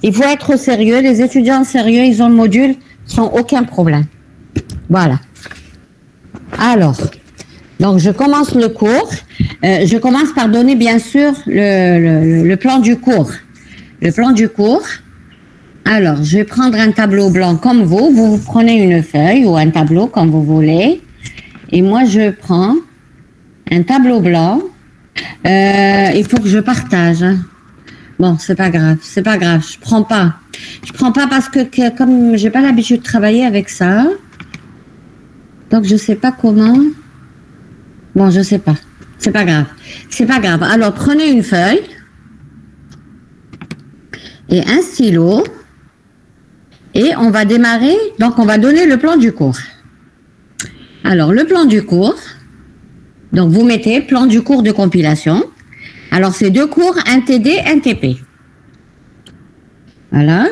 Il faut être sérieux. Les étudiants sérieux, ils ont le module sans aucun problème. Voilà. Alors, donc je commence le cours. Je commence par donner bien sûr le plan du cours. Le plan du cours. Alors, je vais prendre un tableau blanc comme vous. Vous prenez une feuille ou un tableau comme vous voulez. Et moi, je prends un tableau blanc. Il faut que je partage. Hein. Bon, c'est pas grave, c'est pas grave. Je prends pas parce que comme j'ai pas l'habitude de travailler avec ça, donc je sais pas comment. Bon, je sais pas. C'est pas grave. C'est pas grave. Alors, prenez une feuille et un stylo et on va démarrer. Donc, on va donner le plan du cours. Alors, le plan du cours. Donc, vous mettez plan du cours de compilation. Alors, c'est 2 cours, un TD, un TP. Voilà.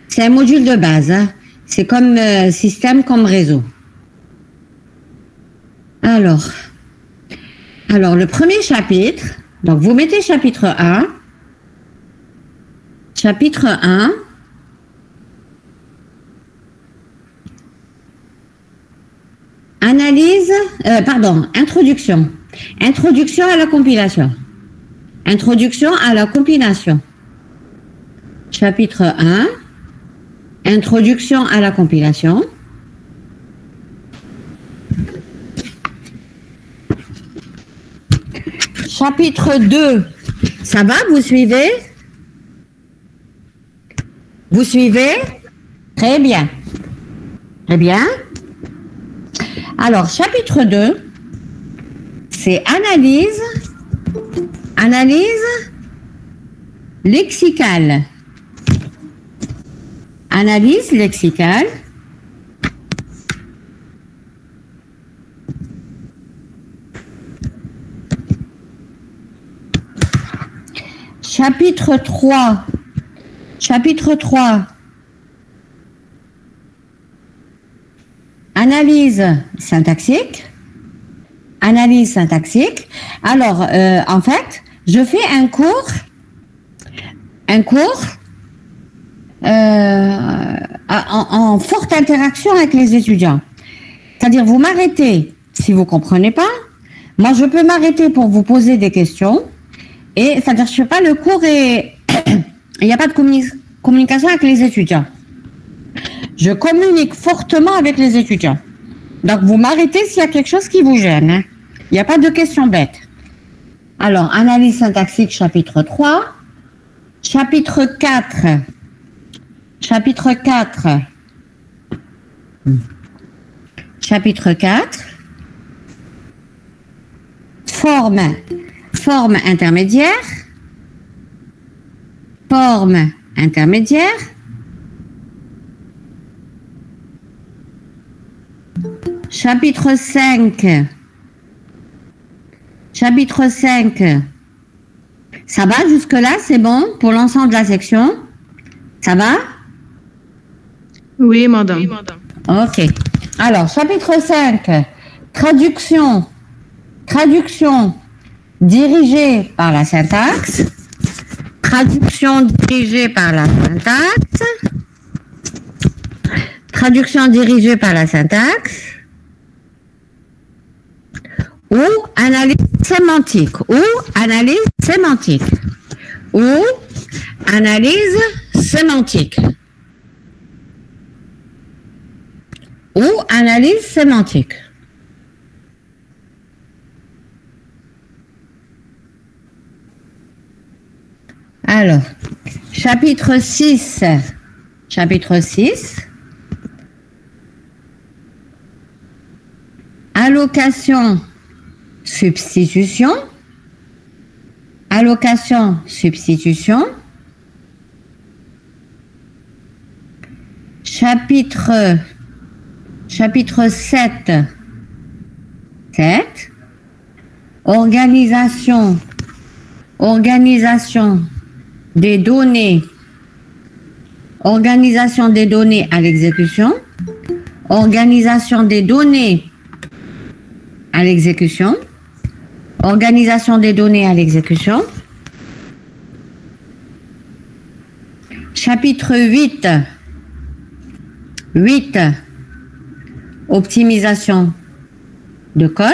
C'est un module de base. Hein. C'est comme système, comme réseau. Alors, le premier chapitre, donc vous mettez chapitre 1. Chapitre 1. Analyse, introduction. Introduction à la compilation. Introduction à la compilation. Chapitre 1. Introduction à la compilation. Chapitre 2. Ça va, vous suivez? Vous suivez? Très bien. Très bien. Alors, chapitre 2, c'est analyse lexicale. Analyse lexicale. Chapitre 3. Chapitre 3. Analyse syntaxique. Analyse syntaxique. Alors, en fait, je fais un cours en forte interaction avec les étudiants. C'est-à-dire, vous m'arrêtez si vous ne comprenez pas. Moi, je peux m'arrêter pour vous poser des questions. Et c'est-à-dire, je ne fais pas le cours et il n'y a pas de communication avec les étudiants. Je communique fortement avec les étudiants. Donc, vous m'arrêtez s'il y a quelque chose qui vous gêne. Hein. Il n'y a pas de questions bêtes. Alors, analyse syntaxique, chapitre 3. Chapitre 4. Chapitre 4. Chapitre 4. Forme intermédiaire. Forme intermédiaire. Chapitre 5. Chapitre 5. Ça va jusque-là, c'est bon pour l'ensemble de la section? Ça va? Oui, madame. Ok. Alors, chapitre 5. Traduction. Traduction dirigée par la syntaxe. Traduction dirigée par la syntaxe. Traduction dirigée par la syntaxe. Ou analyse sémantique. Ou analyse sémantique. Ou analyse sémantique. Ou analyse sémantique. Alors, chapitre 6. Chapitre 6. Allocation, substitution. Allocation, substitution. Chapitre 7. 7. Organisation des données. Organisation des données à l'exécution. Organisation des données à l'exécution. Organisation des données à l'exécution. Chapitre 8. 8. Optimisation de code.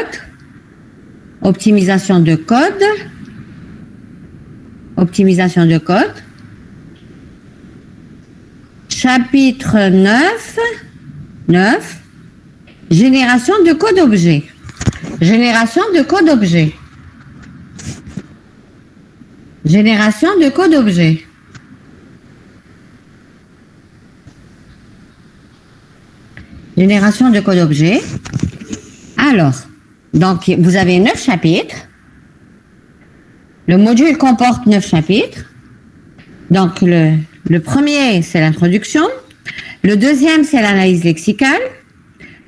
Optimisation de code. Optimisation de code. Chapitre 9. 9. Génération de code objet. Génération de code objet. Génération de code objet. Génération de code objet. Alors, donc vous avez 9 chapitres. Le module comporte 9 chapitres. Donc le premier, c'est l'introduction. Le deuxième, c'est l'analyse lexicale.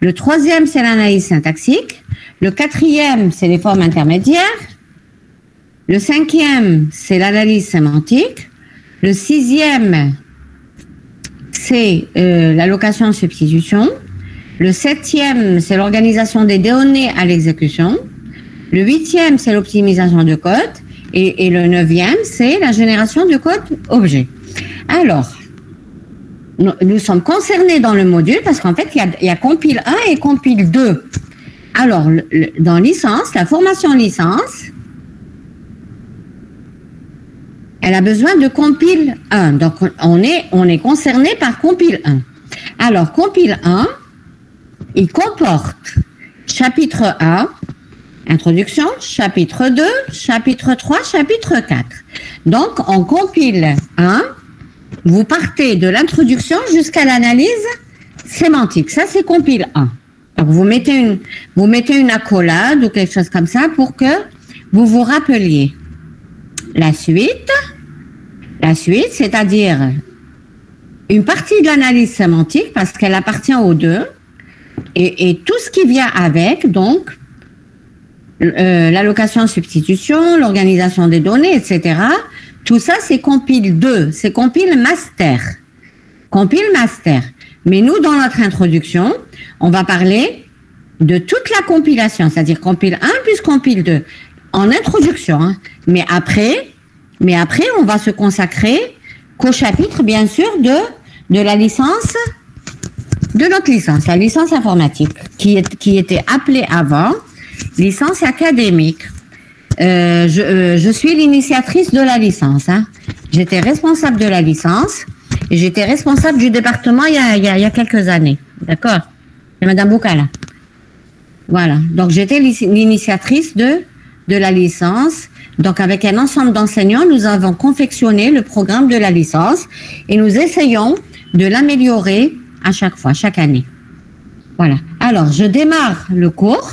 Le troisième, c'est l'analyse syntaxique. Le quatrième, c'est les formes intermédiaires. Le cinquième, c'est l'analyse sémantique. Le sixième, c'est l'allocation-substitution. Le septième, c'est l'organisation des données à l'exécution. Le huitième, c'est l'optimisation de code. Et le neuvième, c'est la génération de code objet. Alors, nous sommes concernés dans le module parce qu'en fait, il y a compile 1 et compile 2. Alors, dans licence, la formation licence, elle a besoin de compile 1. Donc, on est concerné par compile 1. Alors, compile 1, il comporte chapitre 1, introduction, chapitre 2, chapitre 3, chapitre 4. Donc, en compile 1, vous partez de l'introduction jusqu'à l'analyse sémantique. Ça, c'est compile 1. Donc, vous mettez une accolade ou quelque chose comme ça pour que vous vous rappeliez. La suite, c'est-à-dire une partie de l'analyse sémantique, parce qu'elle appartient aux deux, et tout ce qui vient avec, donc, l'allocation-substitution, l'organisation des données, etc. Tout ça, c'est compile 2, c'est compile master. Compile master. Mais nous, dans notre introduction, on va parler de toute la compilation, c'est-à-dire compile 1 plus compile 2, en introduction. Hein. Mais après, on va se consacrer qu'au chapitre, bien sûr, de la licence, de notre licence, la licence informatique, qui était appelée avant licence académique. Je suis l'initiatrice de la licence. Hein. J'étais responsable de la licence et j'étais responsable du département il y a quelques années. D'accord? C'est Madame Boukala. Voilà. Donc, j'étais l'initiatrice de la licence. Donc, avec un ensemble d'enseignants, nous avons confectionné le programme de la licence et nous essayons de l'améliorer à chaque fois, chaque année. Voilà. Alors, je démarre le cours.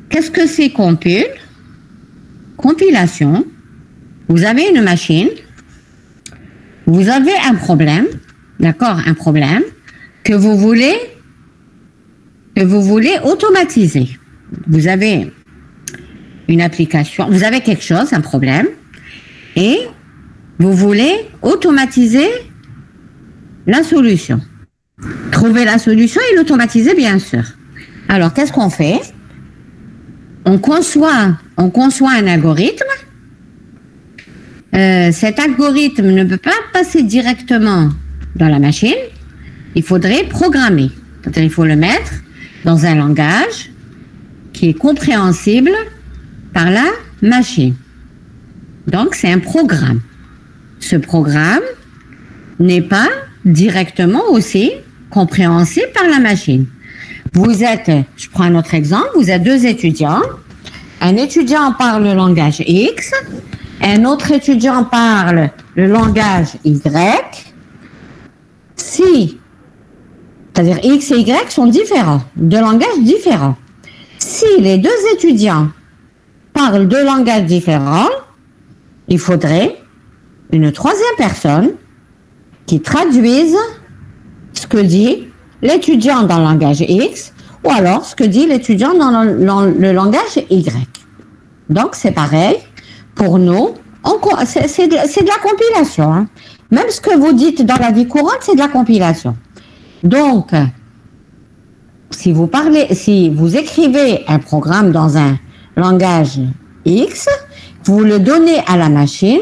Qu'est-ce que c'est compile? Compilation. Vous avez une machine. Vous avez un problème. D'accord? Un problème que vous voulez automatiser. Vous avez une application, vous avez quelque chose, un problème, et vous voulez automatiser la solution. Trouver la solution et l'automatiser, bien sûr. Alors, qu'est-ce qu'on fait? On conçoit un algorithme. Cet algorithme ne peut pas passer directement dans la machine. Il faudrait programmer. C'est-à-dire, il faut le mettre dans un langage qui est compréhensible par la machine. Donc, c'est un programme. Ce programme n'est pas directement aussi compréhensible par la machine. Vous êtes, je prends un autre exemple, vous êtes deux étudiants. Un étudiant parle le langage X, un autre étudiant parle le langage Y. C'est-à-dire X et Y sont différents, deux langages différents. Si les deux étudiants parlent deux langages différents, il faudrait une troisième personne qui traduise ce que dit l'étudiant dans le langage X ou alors ce que dit l'étudiant dans le langage Y. Donc, c'est pareil. Pour nous, c'est de la compilation. Hein. Même ce que vous dites dans la vie courante, c'est de la compilation. Donc, si vous écrivez un programme dans un langage X, vous le donnez à la machine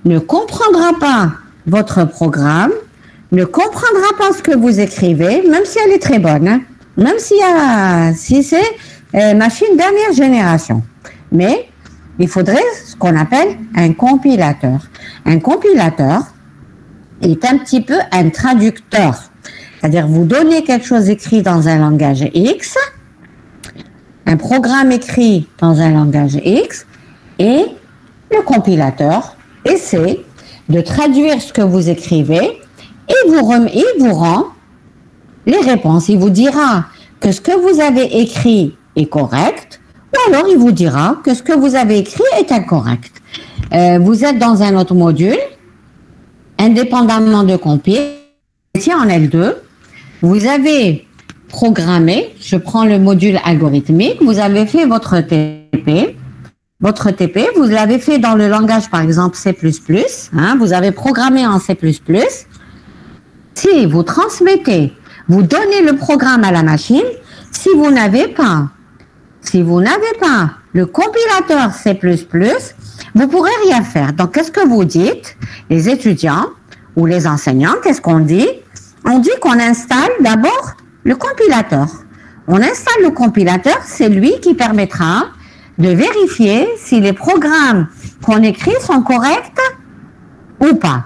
ne comprendra pas votre programme, ne comprendra pas ce que vous écrivez, même si elle est très bonne, hein, même si c'est machine dernière génération. Mais il faudrait ce qu'on appelle un compilateur. Un compilateur est un petit peu un traducteur. C'est-à-dire, vous donnez quelque chose écrit dans un langage X, un programme écrit dans un langage X, et le compilateur essaie de traduire ce que vous écrivez et il vous rend les réponses. Il vous dira que ce que vous avez écrit est correct, ou alors il vous dira que ce que vous avez écrit est incorrect. Vous êtes dans un autre module, indépendamment de compile, en L2, vous avez programmé, je prends le module algorithmique, vous avez fait votre TP, vous l'avez fait dans le langage, par exemple, C++, hein, vous avez programmé en C++. Si vous transmettez, vous donnez le programme à la machine, si vous n'avez pas le compilateur C++, vous pourrez rien faire. Donc, qu'est-ce que vous dites, les étudiants ou les enseignants, qu'est-ce qu'on dit? On dit qu'on installe d'abord le compilateur. On installe le compilateur, c'est lui qui permettra de vérifier si les programmes qu'on écrit sont corrects ou pas.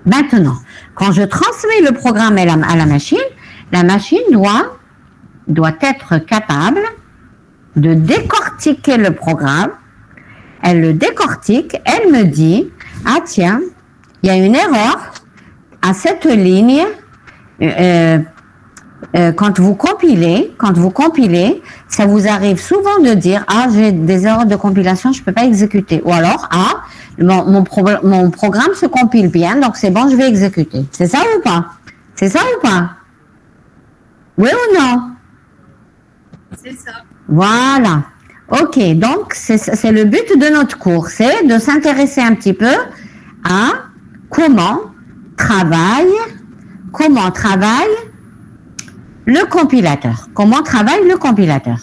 Maintenant, quand je transmets le programme à la machine doit être capable de décortiquer le programme. Elle le décortique, elle me dit, ah tiens, il y a une erreur à cette ligne. Quand vous compilez, ça vous arrive souvent de dire, ah, j'ai des erreurs de compilation, je peux pas exécuter. Ou alors, ah, mon programme se compile bien, donc c'est bon, je vais exécuter. C'est ça ou pas? C'est ça ou pas? Oui ou non? C'est ça. Voilà. Ok, donc c'est le but de notre cours, c'est de s'intéresser un petit peu à comment travaille le compilateur. Comment travaille le compilateur.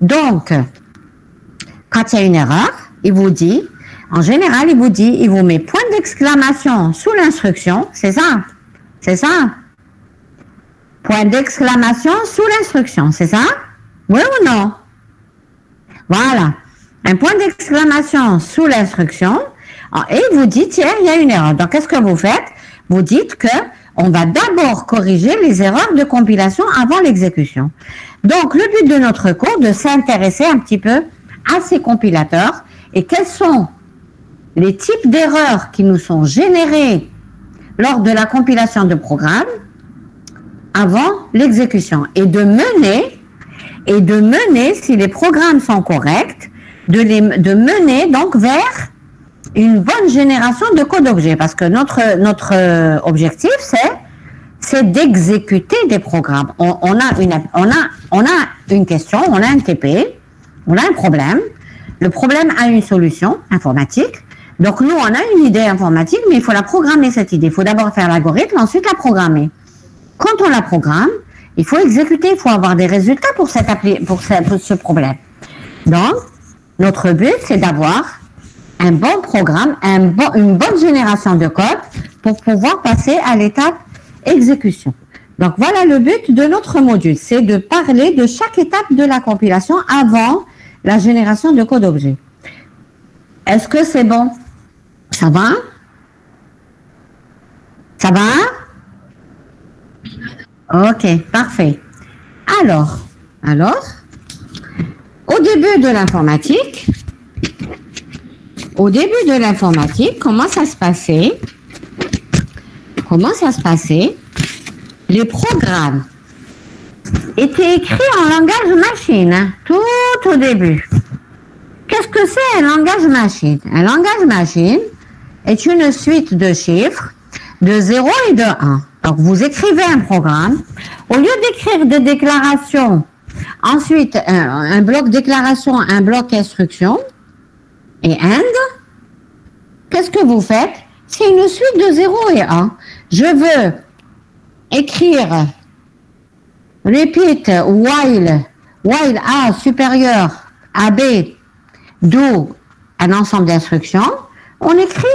Donc, quand il y a une erreur, il vous dit, en général, il vous met point d'exclamation sous l'instruction, c'est ça? C'est ça? Point d'exclamation sous l'instruction, c'est ça? Oui ou non? Voilà. Un point d'exclamation sous l'instruction, et il vous dit, tiens, il y a une erreur. Donc, qu'est-ce que vous faites? Vous dites que on va d'abord corriger les erreurs de compilation avant l'exécution. Donc, le but de notre cours, de s'intéresser un petit peu à ces compilateurs et quels sont les types d'erreurs qui nous sont générées lors de la compilation de programmes avant l'exécution et de mener, si les programmes sont corrects, de mener donc vers une bonne génération de code objet, parce que notre objectif c'est d'exécuter des programmes. On a une question, on a un TP, on a un problème. Le problème a une solution informatique. Donc nous on a une idée informatique, mais il faut la programmer cette idée. Il faut d'abord faire l'algorithme, ensuite la programmer. Quand on la programme, il faut exécuter, il faut avoir des résultats pour ce problème. Donc notre but c'est d'avoir un bon programme, une bonne génération de code pour pouvoir passer à l'étape exécution. Donc voilà le but de notre module, c'est de parler de chaque étape de la compilation avant la génération de code objet. Est-ce que c'est bon? Ça va? Ça va? Ok, parfait. Alors, au début de l'informatique, comment ça se passait? Les programmes étaient écrits en langage machine, hein, tout au début. Qu'est-ce que c'est un langage machine? Un langage machine est une suite de chiffres de 0 et de 1. Donc, vous écrivez un programme. Au lieu d'écrire des déclarations, ensuite un bloc déclaration, un bloc instruction et AND, qu'est-ce que vous faites? C'est une suite de 0 et 1. Je veux écrire repeat while A supérieur à B, d'où un ensemble d'instructions. On écrit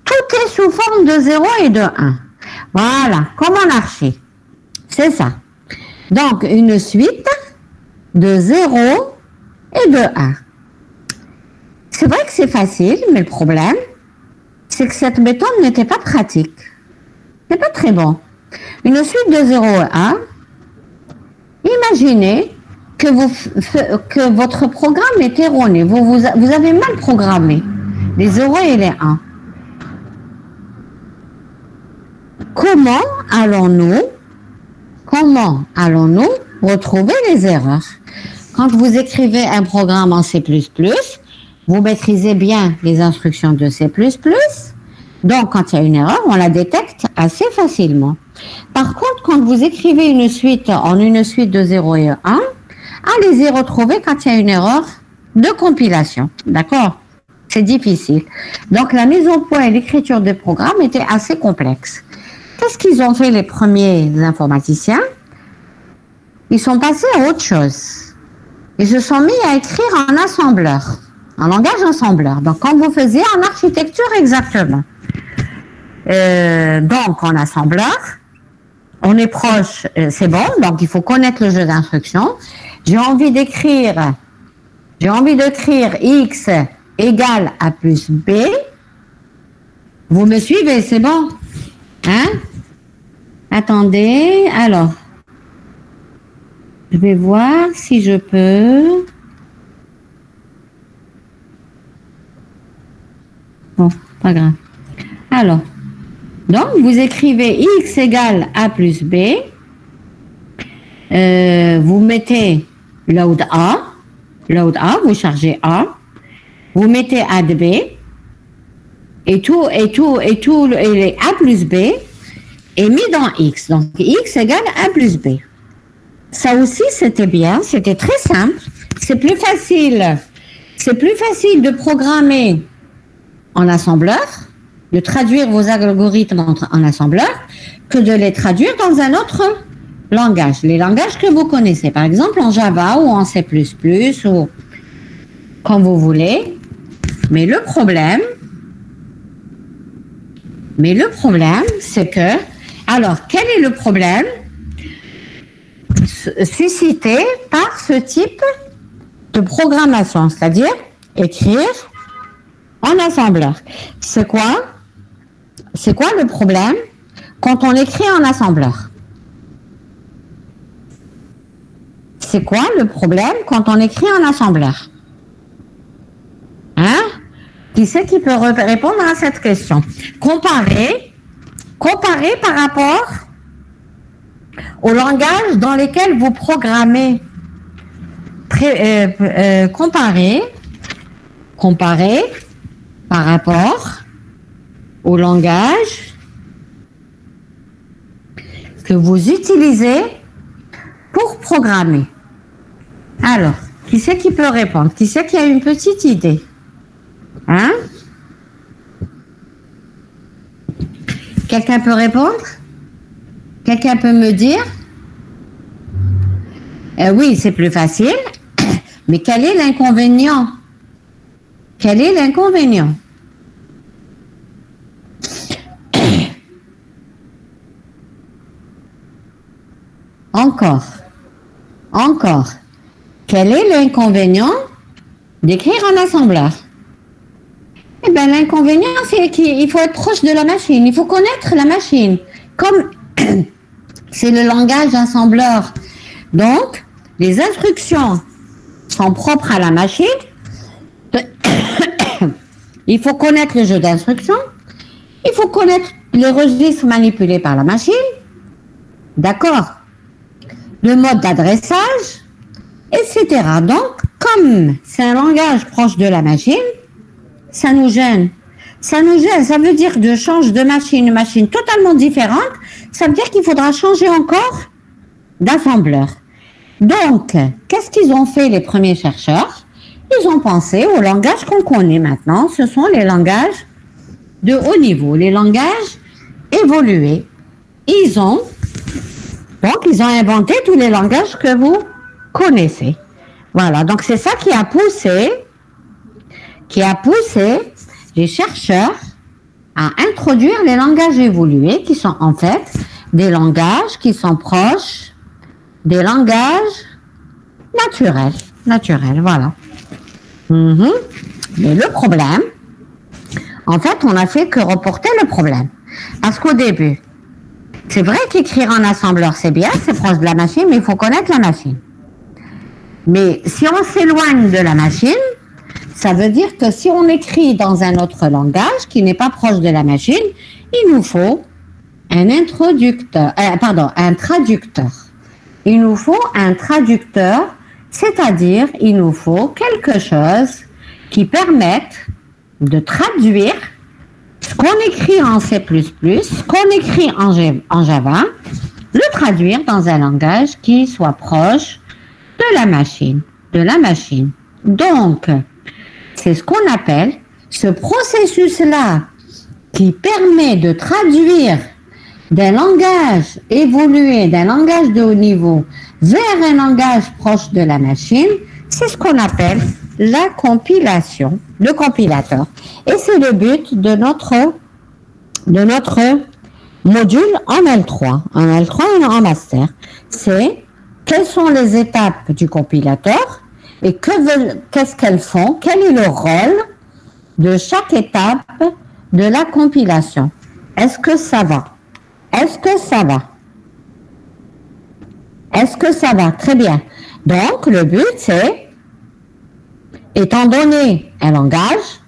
tout est sous forme de 0 et de 1. Voilà, comme en archi. C'est ça. Donc, une suite de 0 et de 1. C'est vrai que c'est facile, mais le problème, c'est que cette méthode n'était pas pratique. C'est pas très bon. Une suite de 0 et 1, imaginez que votre programme est erroné. Vous avez mal programmé les 0 et les 1. Comment allons-nous retrouver les erreurs? Quand vous écrivez un programme en C++, vous maîtrisez bien les instructions de C++. Donc, quand il y a une erreur, on la détecte assez facilement. Par contre, quand vous écrivez une suite de 0 et 1, allez-y retrouver quand il y a une erreur de compilation. D'accord? C'est difficile. Donc, la mise au point et l'écriture des programmes étaient assez complexes. Qu'est-ce qu'ils ont fait les premiers informaticiens? Ils sont passés à autre chose. Ils se sont mis à écrire en assembleur, en langage assembleur. Donc, comme vous faisiez en architecture exactement. Donc, en assembleur, on est proche, c'est bon. Donc, il faut connaître le jeu d'instructions. J'ai envie d'écrire X égale A plus B. Vous me suivez, c'est bon? Hein? Attendez, alors, je vais voir si je peux. Bon, pas grave. Alors, donc, vous écrivez X égale A plus B. Vous mettez load A, vous chargez A. Vous mettez add B. Et les A plus B est mis dans X. Donc, X égale A plus B. Ça aussi, c'était bien. C'était très simple. C'est plus facile. C'est plus facile de programmer en assembleur, de traduire vos algorithmes en assembleur, que de les traduire dans un autre langage. Les langages que vous connaissez. Par exemple, en Java ou en C++ ou comme vous voulez. Mais le problème, c'est que, alors, quel est le problème suscité par ce type de programmation, c'est-à-dire écrire en assembleur? C'est quoi le problème quand on écrit en assembleur? C'est quoi le problème quand on écrit en assembleur? Hein? Qui c'est qui peut répondre à cette question? Comparer par rapport au langage dans lesquels vous programmez. Comparer par rapport au langage que vous utilisez pour programmer. Alors, qui c'est qui peut répondre? Qui c'est qui a une petite idée? Hein? Quelqu'un peut répondre? Quelqu'un peut me dire? Oui, c'est plus facile. Mais quel est l'inconvénient? Quel est l'inconvénient? Encore. Quel est l'inconvénient d'écrire en assembleur? Eh bien, l'inconvénient, c'est qu'il faut être proche de la machine. Il faut connaître la machine. Comme c'est le langage assembleur. Donc, les instructions sont propres à la machine. Il faut connaître le jeu d'instructions. Il faut connaître les registres manipulés par la machine. D'accord? Le mode d'adressage, etc. Donc, comme c'est un langage proche de la machine, ça nous gêne. Ça veut dire que je change de machine, une machine totalement différente. Ça veut dire qu'il faudra changer encore d'assembleur. Donc, qu'est-ce qu'ils ont fait les premiers chercheurs? Ils ont pensé aux langages qu'on connaît maintenant. Ce sont les langages de haut niveau, les langages évolués. Ils ont inventé tous les langages que vous connaissez. Voilà, donc c'est ça qui a poussé les chercheurs à introduire les langages évolués qui sont en fait des langages qui sont proches des langages naturels, voilà. Mais le problème, en fait, on n'a fait que reporter le problème. Parce qu'au début, c'est vrai qu'écrire en assembleur, c'est bien, c'est proche de la machine, mais il faut connaître la machine. Mais si on s'éloigne de la machine, ça veut dire que si on écrit dans un autre langage qui n'est pas proche de la machine, il nous faut un traducteur. Il nous faut un traducteur, c'est-à-dire il nous faut quelque chose qui permette de traduire ce qu'on écrit en C++, ce qu'on écrit en Java, le traduire dans un langage qui soit proche de la machine. Donc, c'est ce qu'on appelle ce processus-là qui permet de traduire d'un langage évolué, d'un langage de haut niveau vers un langage proche de la machine, c'est ce qu'on appelle la compilation, le compilateur. Et c'est le but de notre module en L3, et en master. C'est quelles sont les étapes du compilateur et qu'est-ce qu'elles font, quel est le rôle de chaque étape de la compilation. Est-ce que ça va? Est-ce que ça va? Très bien. Donc, le but, c'est, étant donné un langage,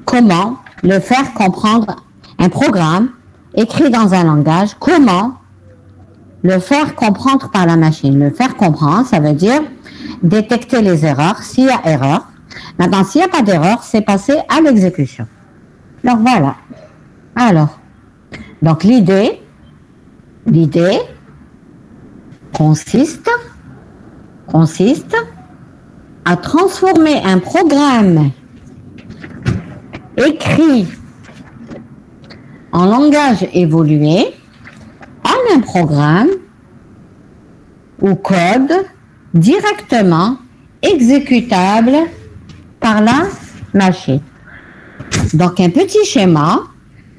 comment le faire comprendre un programme écrit dans un langage, comment le faire comprendre par la machine. Le faire comprendre, ça veut dire détecter les erreurs, s'il y a erreur. Maintenant, s'il n'y a pas d'erreur, c'est passer à l'exécution. Donc, voilà. Alors, donc l'idée consiste à transformer un programme écrit en langage évolué en un programme ou code directement exécutable par la machine. Donc un petit schéma,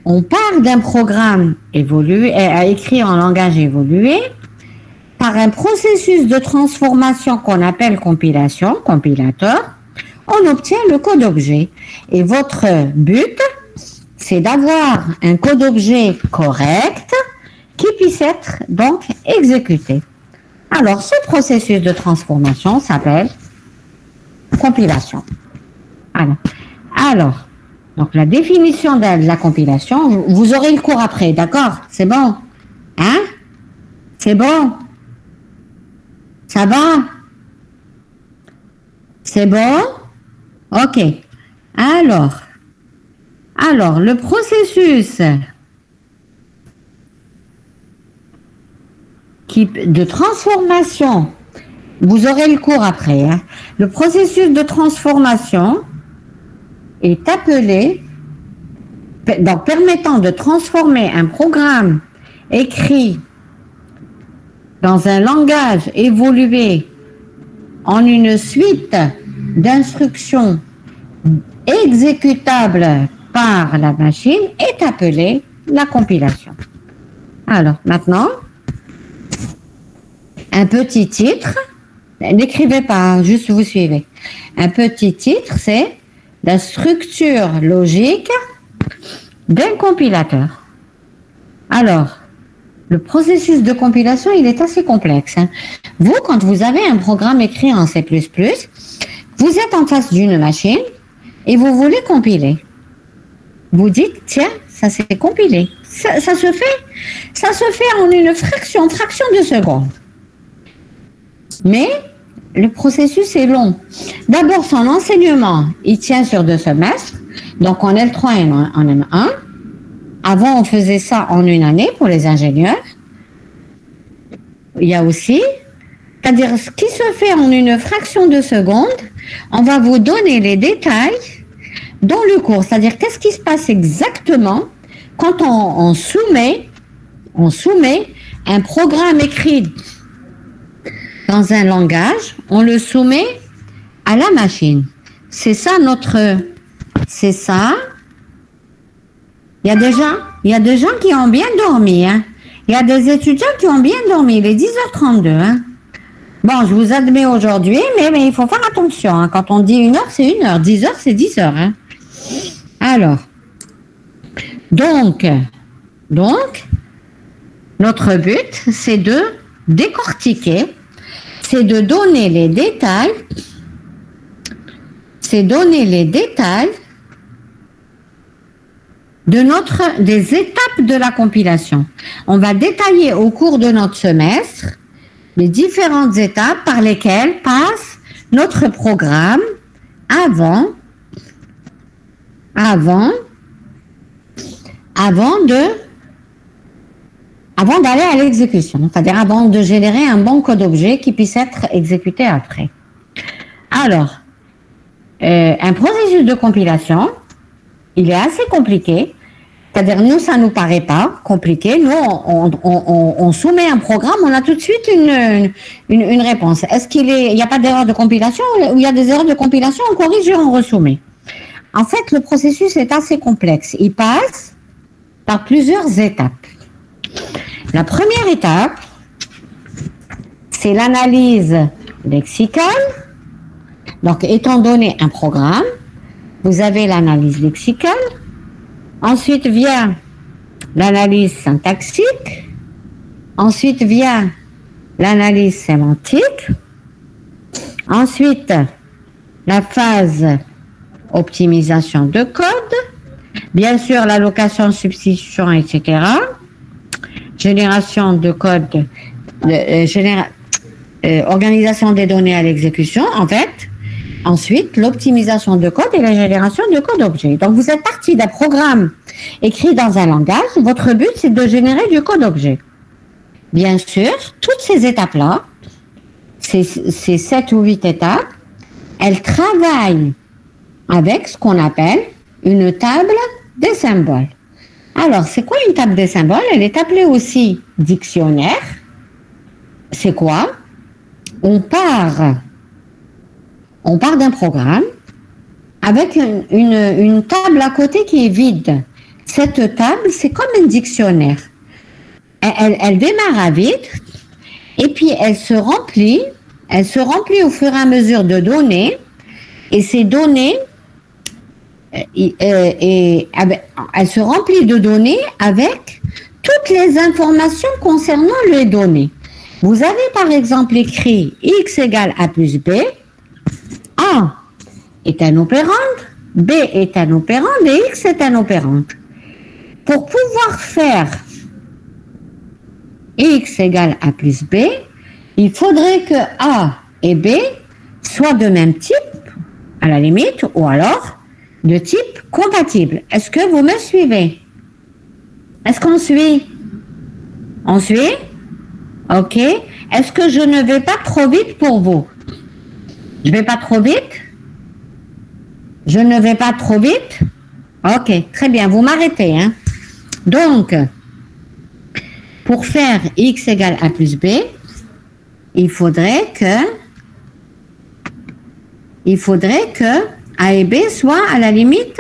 on part d'un programme écrit en langage évolué par un processus de transformation qu'on appelle compilateur, on obtient le code objet. Et votre but, c'est d'avoir un code objet correct qui puisse être donc exécuté. Alors, ce processus de s'appelle compilation. Alors, donc la définition de la compilation, vous aurez le cours après, d'accord? C'est bon? Hein? C'est bon? Ça va? C'est bon? Ok. Alors, le processus de transformation, vous aurez le cours après, hein? Le processus de transformation est appelé, donc permettant de transformer un programme écrit dans un langage évolué en une suite d'instructions exécutables par la machine est appelé la compilation. Alors, maintenant, un petit titre, n'écrivez pas, juste vous suivez. Un petit titre, c'est la structure logique d'un compilateur. Alors, le processus de compilation, il est assez complexe, hein. Vous, quand vous avez un programme écrit en C++, vous êtes en face d'une machine et vous voulez compiler. Vous dites, tiens, ça s'est compilé. Ça se fait en une fraction de seconde. Mais le processus est long. D'abord, son enseignement, il tient sur 2 semestres, donc en L3 et en M1. Avant, on faisait ça en une année pour les ingénieurs. Il y a aussi, c'est-à-dire ce qui se fait en une fraction de seconde, on va vous donner les détails dans le cours. C'est-à-dire qu'est-ce qui se passe exactement quand on soumet un programme écrit dans un langage, on le soumet à la machine. C'est ça Il y a des gens qui ont bien dormi. Hein. Il y a des étudiants qui ont bien dormi. Il est 10h32. Hein. Bon, je vous admets aujourd'hui, mais il faut faire attention. Hein. Quand on dit 1 heure, c'est 1 heure. 10 heures, c'est 10 heures. Hein. Alors, donc, notre but, c'est de décortiquer, c'est de donner les détails, des étapes de la compilation. On va détailler au cours de notre semestre les différentes étapes par lesquelles passe notre programme avant d'aller à l'exécution, c'est-à-dire avant de générer un bon code objet qui puisse être exécuté après. Alors, un processus de compilation, il est assez compliqué. C'est-à-dire, nous, ça ne nous paraît pas compliqué. Nous, on soumet un programme, on a tout de suite une réponse. Est-ce qu'il n'y a pas d'erreur de compilation ou il y a des erreurs de compilation, on corrige et on resoumet. En fait, le processus est assez complexe. Il passe par plusieurs étapes. La première étape, c'est l'analyse lexicale. Donc, étant donné un programme, vous avez l'analyse lexicale. Ensuite vient l'analyse syntaxique. Ensuite vient l'analyse sémantique. Ensuite, la phase optimisation de code. Bien sûr, l'allocation, substitution, etc. Génération de code, organisation des données à l'exécution, en fait. Ensuite, l'optimisation de code et la génération de code objet. Donc, vous êtes parti d'un programme écrit dans un langage. Votre but, c'est de générer du code objet. Bien sûr, toutes ces étapes-là, ces 7 ou 8 étapes, elles travaillent avec ce qu'on appelle une table des symboles. Alors, c'est quoi une table des symboles? Elle est appelée aussi dictionnaire. C'est quoi? On part d'un programme avec une table à côté qui est vide. Cette table, c'est comme un dictionnaire. Elle démarre à vide et puis elle se remplit au fur et à mesure de données, et ces données, elle se remplit de données avec toutes les informations concernant les données. Vous avez par exemple écrit x égale a plus b. A est un opérande, B est un opérande et X est un opérande. Pour pouvoir faire X égale A plus B, il faudrait que A et B soient de même type, à la limite, ou alors de type compatible. Est-ce que vous me suivez? Est-ce qu'on suit? On suit? Ok. Est-ce que je ne vais pas trop vite pour vous? Je vais pas trop vite? Je ne vais pas trop vite? Ok, très bien, vous m'arrêtez. Hein? Donc, pour faire x égale a plus b, il faudrait que a et b soient à la limite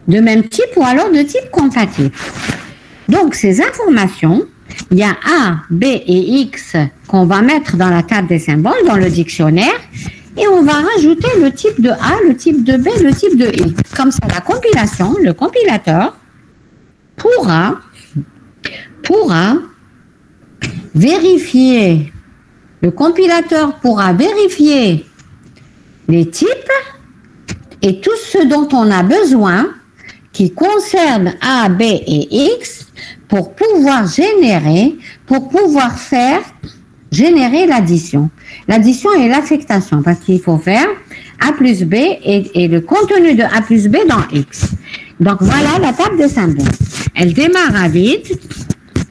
de même type ou alors de type compatible. Donc, ces informations, il y a A, B et X qu'on va mettre dans la table des symboles, dans le dictionnaire, et on va rajouter le type de A, le type de B, le type de X. Comme ça, la compilation, le compilateur pourra vérifier, les types et tout ce dont on a besoin qui concerne A, B et X pour pouvoir générer l'addition. L'addition et l'affectation, parce qu'il faut faire A plus B et le contenu de A plus B dans X. Donc voilà la table des symboles. Elle démarre à vide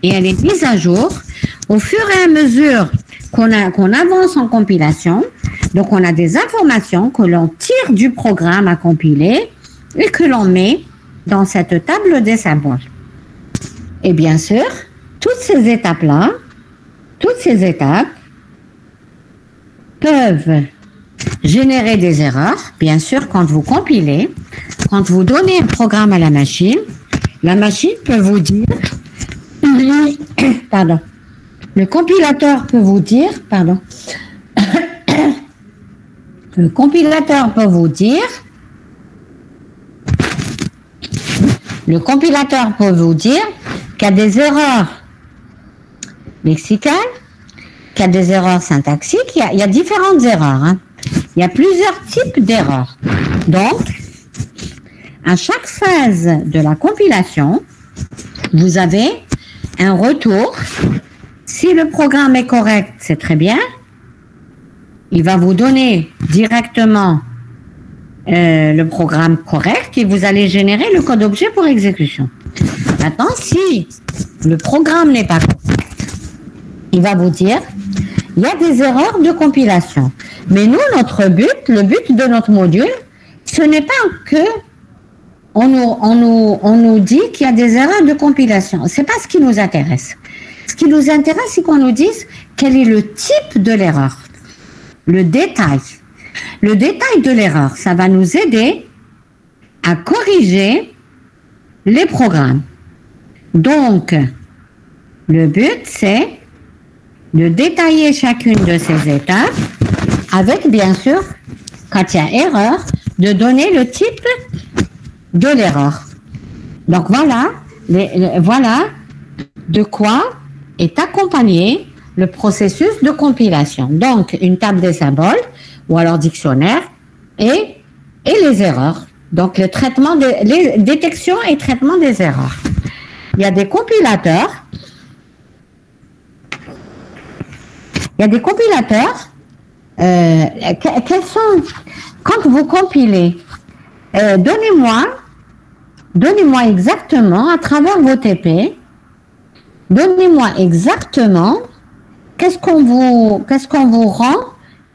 et elle est mise à jour au fur et à mesure qu'on avance en compilation. Donc on a des informations que l'on tire du programme à compiler et que l'on met dans cette table des symboles. Et bien sûr, toutes ces étapes peuvent générer des erreurs. Bien sûr, quand vous compilez, quand vous donnez un programme à la machine, La machine peut vous dire, pardon, le compilateur peut vous dire, pardon, le compilateur peut vous dire, qu'il y a des erreurs lexicales, qu'il y a des erreurs syntaxiques, il y a différentes erreurs. Hein. Il y a plusieurs types d'erreurs. Donc, à chaque phase de la compilation, vous avez un retour. Si le programme est correct, c'est très bien. Il va vous donner directement le programme correct et vous allez générer le code objet pour exécution. Maintenant, si le programme n'est pas correct, il va vous dire il y a des erreurs de compilation. Mais nous, notre but, le but de notre module, ce n'est pas que on nous dit qu'il y a des erreurs de compilation. C'est pas ce qui nous intéresse. Ce qui nous intéresse, c'est qu'on nous dise quel est le type de l'erreur, le détail. Le détail de l'erreur, ça va nous aider à corriger les programmes. Donc, le but, c'est de détailler chacune de ces étapes avec, bien sûr, quand il y a erreur, de donner le type de l'erreur. Donc, voilà, voilà de quoi est accompagné le processus de compilation. Donc, une table des symboles, ou alors dictionnaire, et les erreurs. Donc, le traitement les détections et traitement des erreurs. Il y a des compilateurs. Quels sont, quand vous compilez, donnez-moi exactement, à travers vos TP, donnez-moi exactement qu'est-ce qu'on vous rend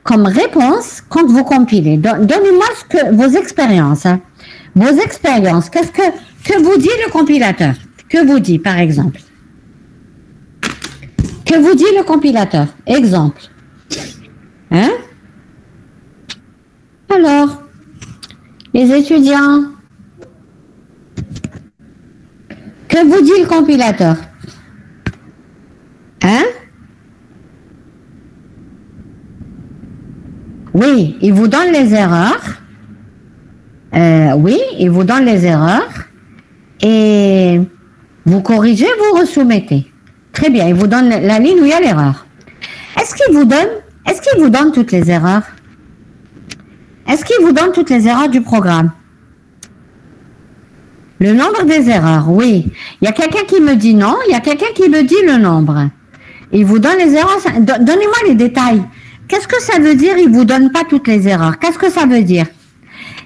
comme réponse quand vous compilez. Donnez-moi vos expériences. Hein. Vos expériences. Que vous dit le compilateur? Que vous dit, par exemple? Que vous dit le compilateur? Exemple. Hein? Alors, les étudiants, que vous dit le compilateur? Hein? Oui, il vous donne les erreurs. Oui, il vous donne les erreurs. Et vous corrigez, vous resoumettez. Très bien, il vous donne la ligne où il y a l'erreur. Est-ce qu'il vous donne toutes les erreurs? Est-ce qu'il vous donne toutes les erreurs du programme? Le nombre des erreurs, oui. Il y a quelqu'un qui me dit non, il y a quelqu'un qui me dit le nombre. Il vous donne les erreurs. Donnez-moi les détails. Qu'est-ce que ça veut dire, il ne vous donne pas toutes les erreurs? Qu'est-ce que ça veut dire?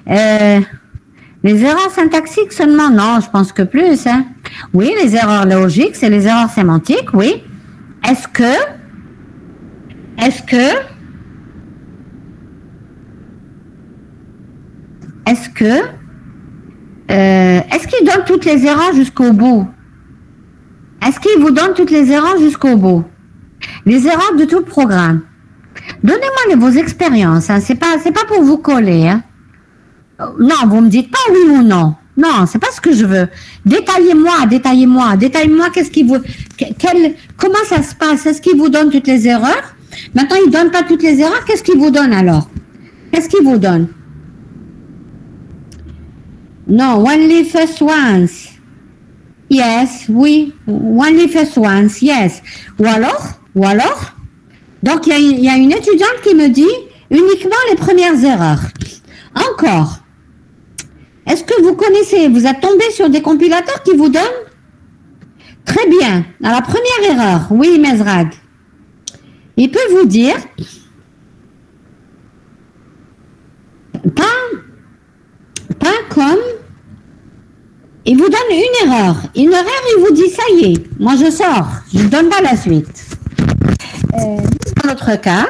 Les erreurs syntaxiques seulement? Non, je pense que plus. Hein. Oui, les erreurs logiques, c'est les erreurs sémantiques, oui. Est-ce qu'il donne toutes les erreurs jusqu'au bout? Est-ce qu'il vous donne toutes les erreurs jusqu'au bout? Les erreurs de tout le programme. Donnez-moi vos expériences, hein. C'est pas pour vous coller, hein. Non, vous me dites pas oui ou non. Non, c'est pas ce que je veux. Détaillez-moi. Qu'est-ce qui vous, comment ça se passe? Est-ce qu'il vous donne toutes les erreurs? Maintenant, il donne pas toutes les erreurs. Qu'est-ce qu'il vous donne alors? Qu'est-ce qu'il vous donne? Non, only first ones. Yes, oui. Only first ones, yes. Ou alors? Donc, il y a une étudiante qui me dit uniquement les premières erreurs. Encore. Est-ce que vous êtes tombé sur des compilateurs qui vous donnent? Très bien. À la première erreur, oui, Mesrag. Il peut vous dire, pas comme, il vous donne une erreur. Une erreur, il vous dit, ça y est, moi je sors, je ne donne pas la suite. Dans notre cas,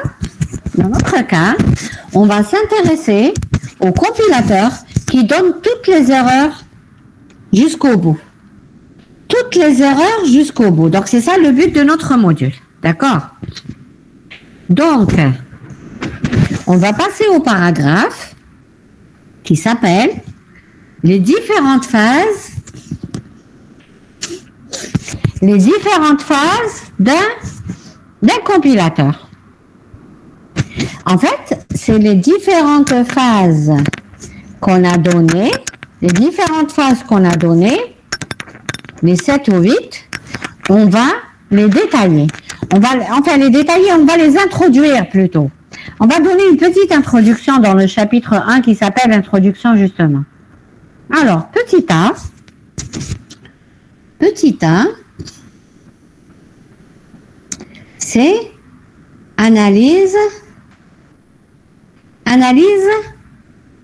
on va s'intéresser au compilateur qui donne toutes les erreurs jusqu'au bout. Toutes les erreurs jusqu'au bout. Donc, c'est ça le but de notre module. D'accord? Donc, on va passer au paragraphe qui s'appelle les différentes phases les différentes phases d'un compilateur. En fait, c'est les différentes phases qu'on a données, les 7 ou 8, on va les détailler. On va les introduire plutôt. On va donner une petite introduction dans le chapitre 1 qui s'appelle Introduction justement. Alors, petit A, c'est analyse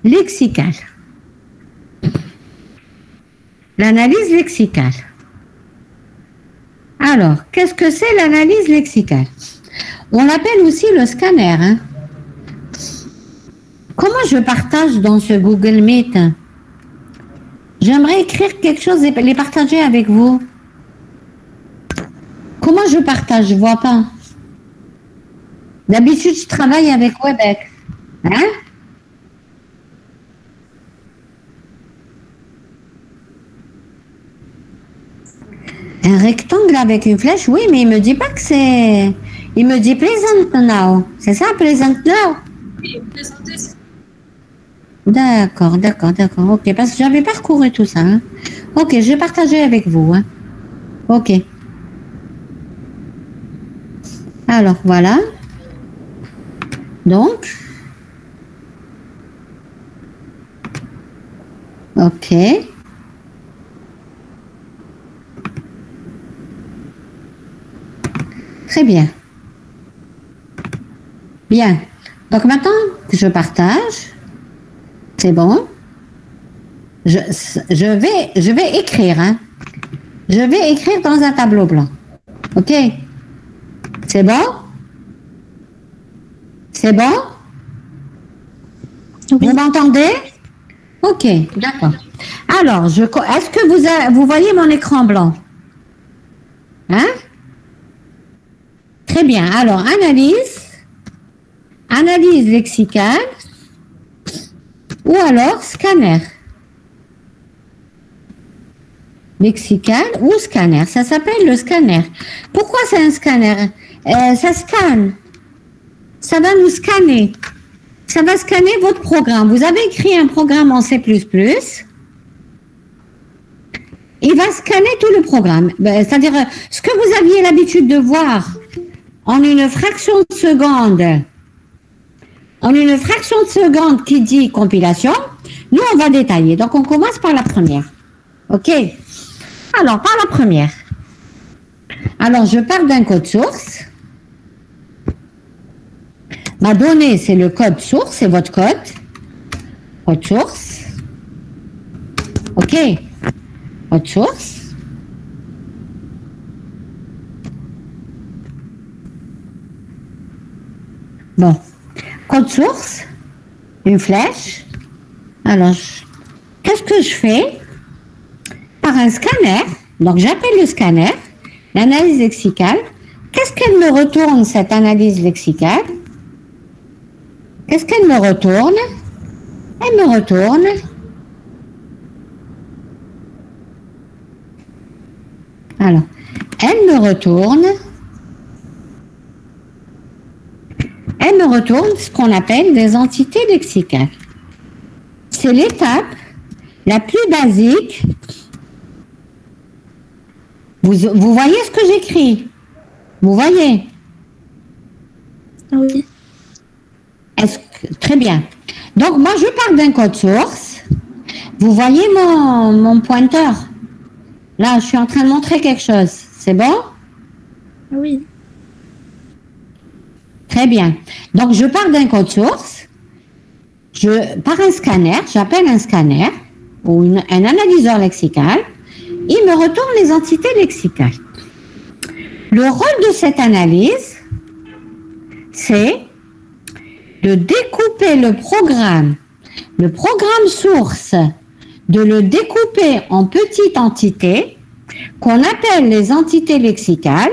lexicale. L'analyse lexicale. Alors, qu'est-ce que c'est l'analyse lexicale? On l'appelle aussi le scanner. Hein? Comment je partage dans ce Google Meet? J'aimerais écrire quelque chose et les partager avec vous. Comment je partage? Je ne vois pas. D'habitude, je travaille avec Webex. Hein? Un rectangle avec une flèche, oui, mais il me dit pas que c'est... Il me dit Present Now. C'est ça, Present Now? Oui, présenter. D'accord. Ok, parce que j'avais parcouru tout ça. Hein. Ok, je vais partager avec vous. Hein. Ok. Alors, voilà. Donc. Ok. Très bien. Bien. Donc maintenant, je partage. C'est bon. Je vais écrire. Hein. Je vais écrire dans un tableau blanc. OK? C'est bon? C'est bon? Oui. Vous m'entendez? OK, d'accord. Alors, est-ce que vous voyez mon écran blanc? Hein? Très bien. Alors, analyse lexicale ou alors scanner. Lexical ou scanner. Ça s'appelle le scanner. Pourquoi c'est un scanner? Ça scanne. Ça va nous scanner. Ça va scanner votre programme. Vous avez écrit un programme en C++. Il va scanner tout le programme. C'est-à-dire, ce que vous aviez l'habitude de voir en une fraction de seconde qui dit compilation, nous on va détailler. Donc on commence par la première. OK? Alors, par la première. Alors, je pars d'un code source. Ma donnée, c'est le code source, c'est votre code. Code source. OK? Code source. Bon. Code source. Une flèche. Alors, qu'est-ce que je fais? Par un scanner, donc j'appelle le scanner, l'analyse lexicale. Qu'est-ce qu'elle me retourne, cette analyse lexicale? Qu'est-ce qu'elle me retourne? Elle me retourne alors, elle me retourne ce qu'on appelle des entités lexicales. C'est l'étape la plus basique. Vous voyez ce que j'écris? Vous voyez? Oui. Très bien. Donc, moi, je pars d'un code source. Vous voyez mon pointeur? Là, je suis en train de montrer quelque chose. C'est bon? Oui. Très bien. Donc, je pars d'un code source. Par un scanner, j'appelle un scanner ou un analyseur lexical. Il me retourne les entités lexicales. Le rôle de cette analyse, c'est de découper le programme source, de le découper en petites entités qu'on appelle les entités lexicales,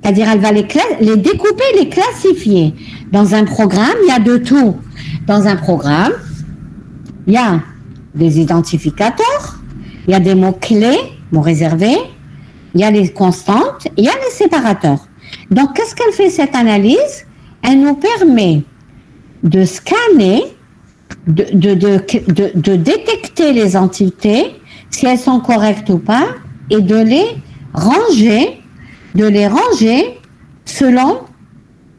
c'est-à-dire elle va les découper, les classifier. Dans un programme, il y a de tout. Dans un programme, il y a des identificateurs, il y a des mots-clés, mots réservés, il y a les constantes, il y a les séparateurs. Donc, qu'est-ce qu'elle fait cette analyse? Elle nous permet de scanner, de détecter les entités, si elles sont correctes ou pas, et de les ranger selon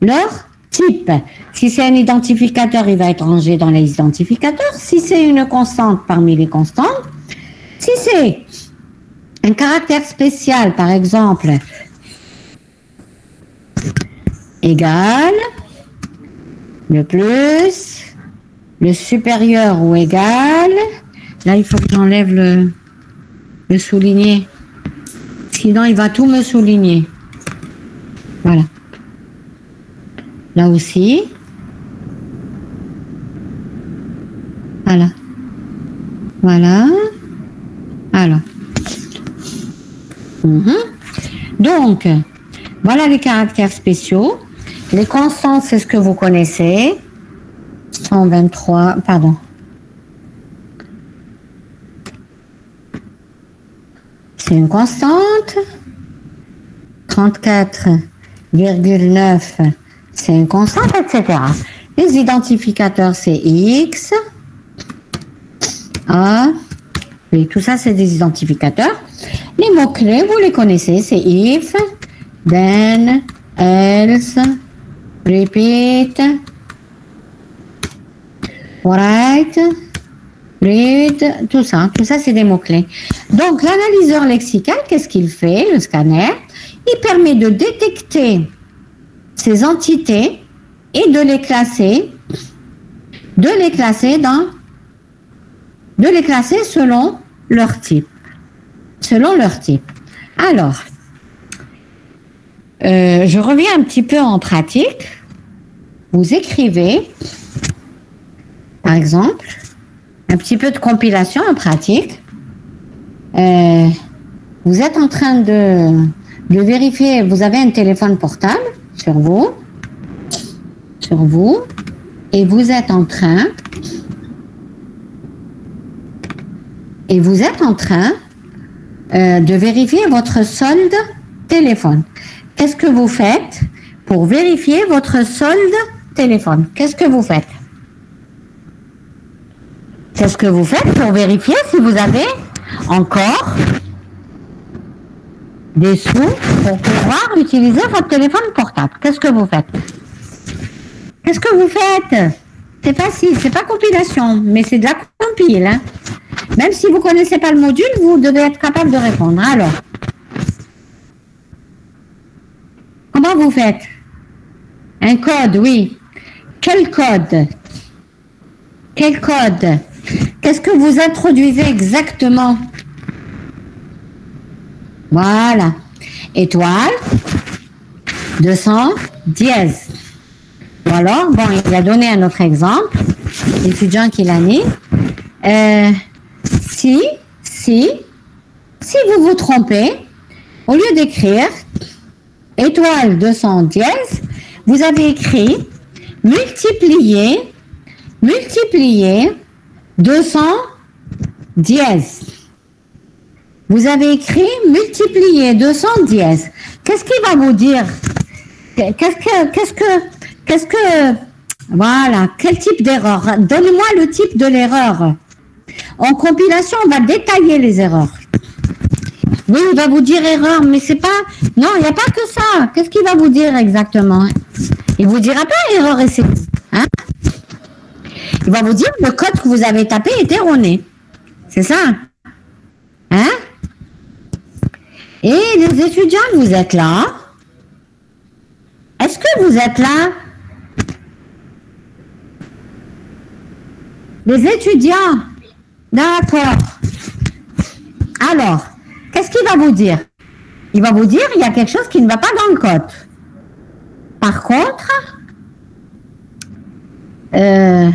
leur type. Si c'est un identificateur, il va être rangé dans les identificateurs. Si c'est une constante parmi les constantes, si c'est un caractère spécial, par exemple, égal, le plus, le supérieur ou égal, là il faut que j'enlève le souligné, sinon il va tout me souligner. Voilà. Là aussi. Voilà. Voilà. Alors. Donc, voilà les caractères spéciaux. Les constantes, c'est ce que vous connaissez. 123, pardon. C'est une constante. 34,9, c'est une constante, etc. Les identificateurs, c'est X, A, et tout ça, c'est des identificateurs. Les mots-clés, vous les connaissez, c'est if, then, else, repeat, write, read, tout ça c'est des mots-clés. Donc, l'analyseur lexical, qu'est-ce qu'il fait, le scanner? Il permet de détecter ces entités et de les classer selon leur type. Alors, je reviens un petit peu en pratique. Vous écrivez, par exemple, un petit peu de compilation en pratique. Vous êtes en train de vérifier, vous avez un téléphone portable sur vous, et vous êtes en train de vérifier votre solde téléphone. Qu'est-ce que vous faites pour vérifier votre solde téléphone? Qu'est-ce que vous faites? Qu'est-ce que vous faites pour vérifier si vous avez encore des sous pour pouvoir utiliser votre téléphone portable? Qu'est-ce que vous faites? Qu'est-ce que vous faites? C'est facile, c'est pas compilation, mais c'est de la compile. Hein. Même si vous connaissez pas le module, vous devez être capable de répondre. Alors, comment vous faites? Un code, oui. Quel code? Quel code? Qu'est-ce que vous introduisez exactement? Voilà. Étoile, 200, dièse. Ou alors, bon, il a donné un autre exemple, l'étudiant qui l'a mis. Si vous vous trompez, au lieu d'écrire étoile 200 dièse, vous avez écrit multiplier 200 dièse. Vous avez écrit multiplier 200 dièse. Qu'est-ce qu'il va vous dire? Voilà, quel type d'erreur? Donnez-moi le type de l'erreur. En compilation, on va détailler les erreurs. Oui, il va vous dire erreur, mais c'est pas... Non, il n'y a pas que ça. Qu'est-ce qu'il va vous dire exactement? Il vous dira pas erreur et c'est... Hein? Il va vous dire le code que vous avez tapé est erroné. C'est ça? Hein? Et les étudiants, vous êtes là? Est-ce que vous êtes là? Les étudiants? D'accord. Alors, qu'est-ce qu'il va vous dire? Il va vous dire il y a quelque chose qui ne va pas dans le code. Par contre, il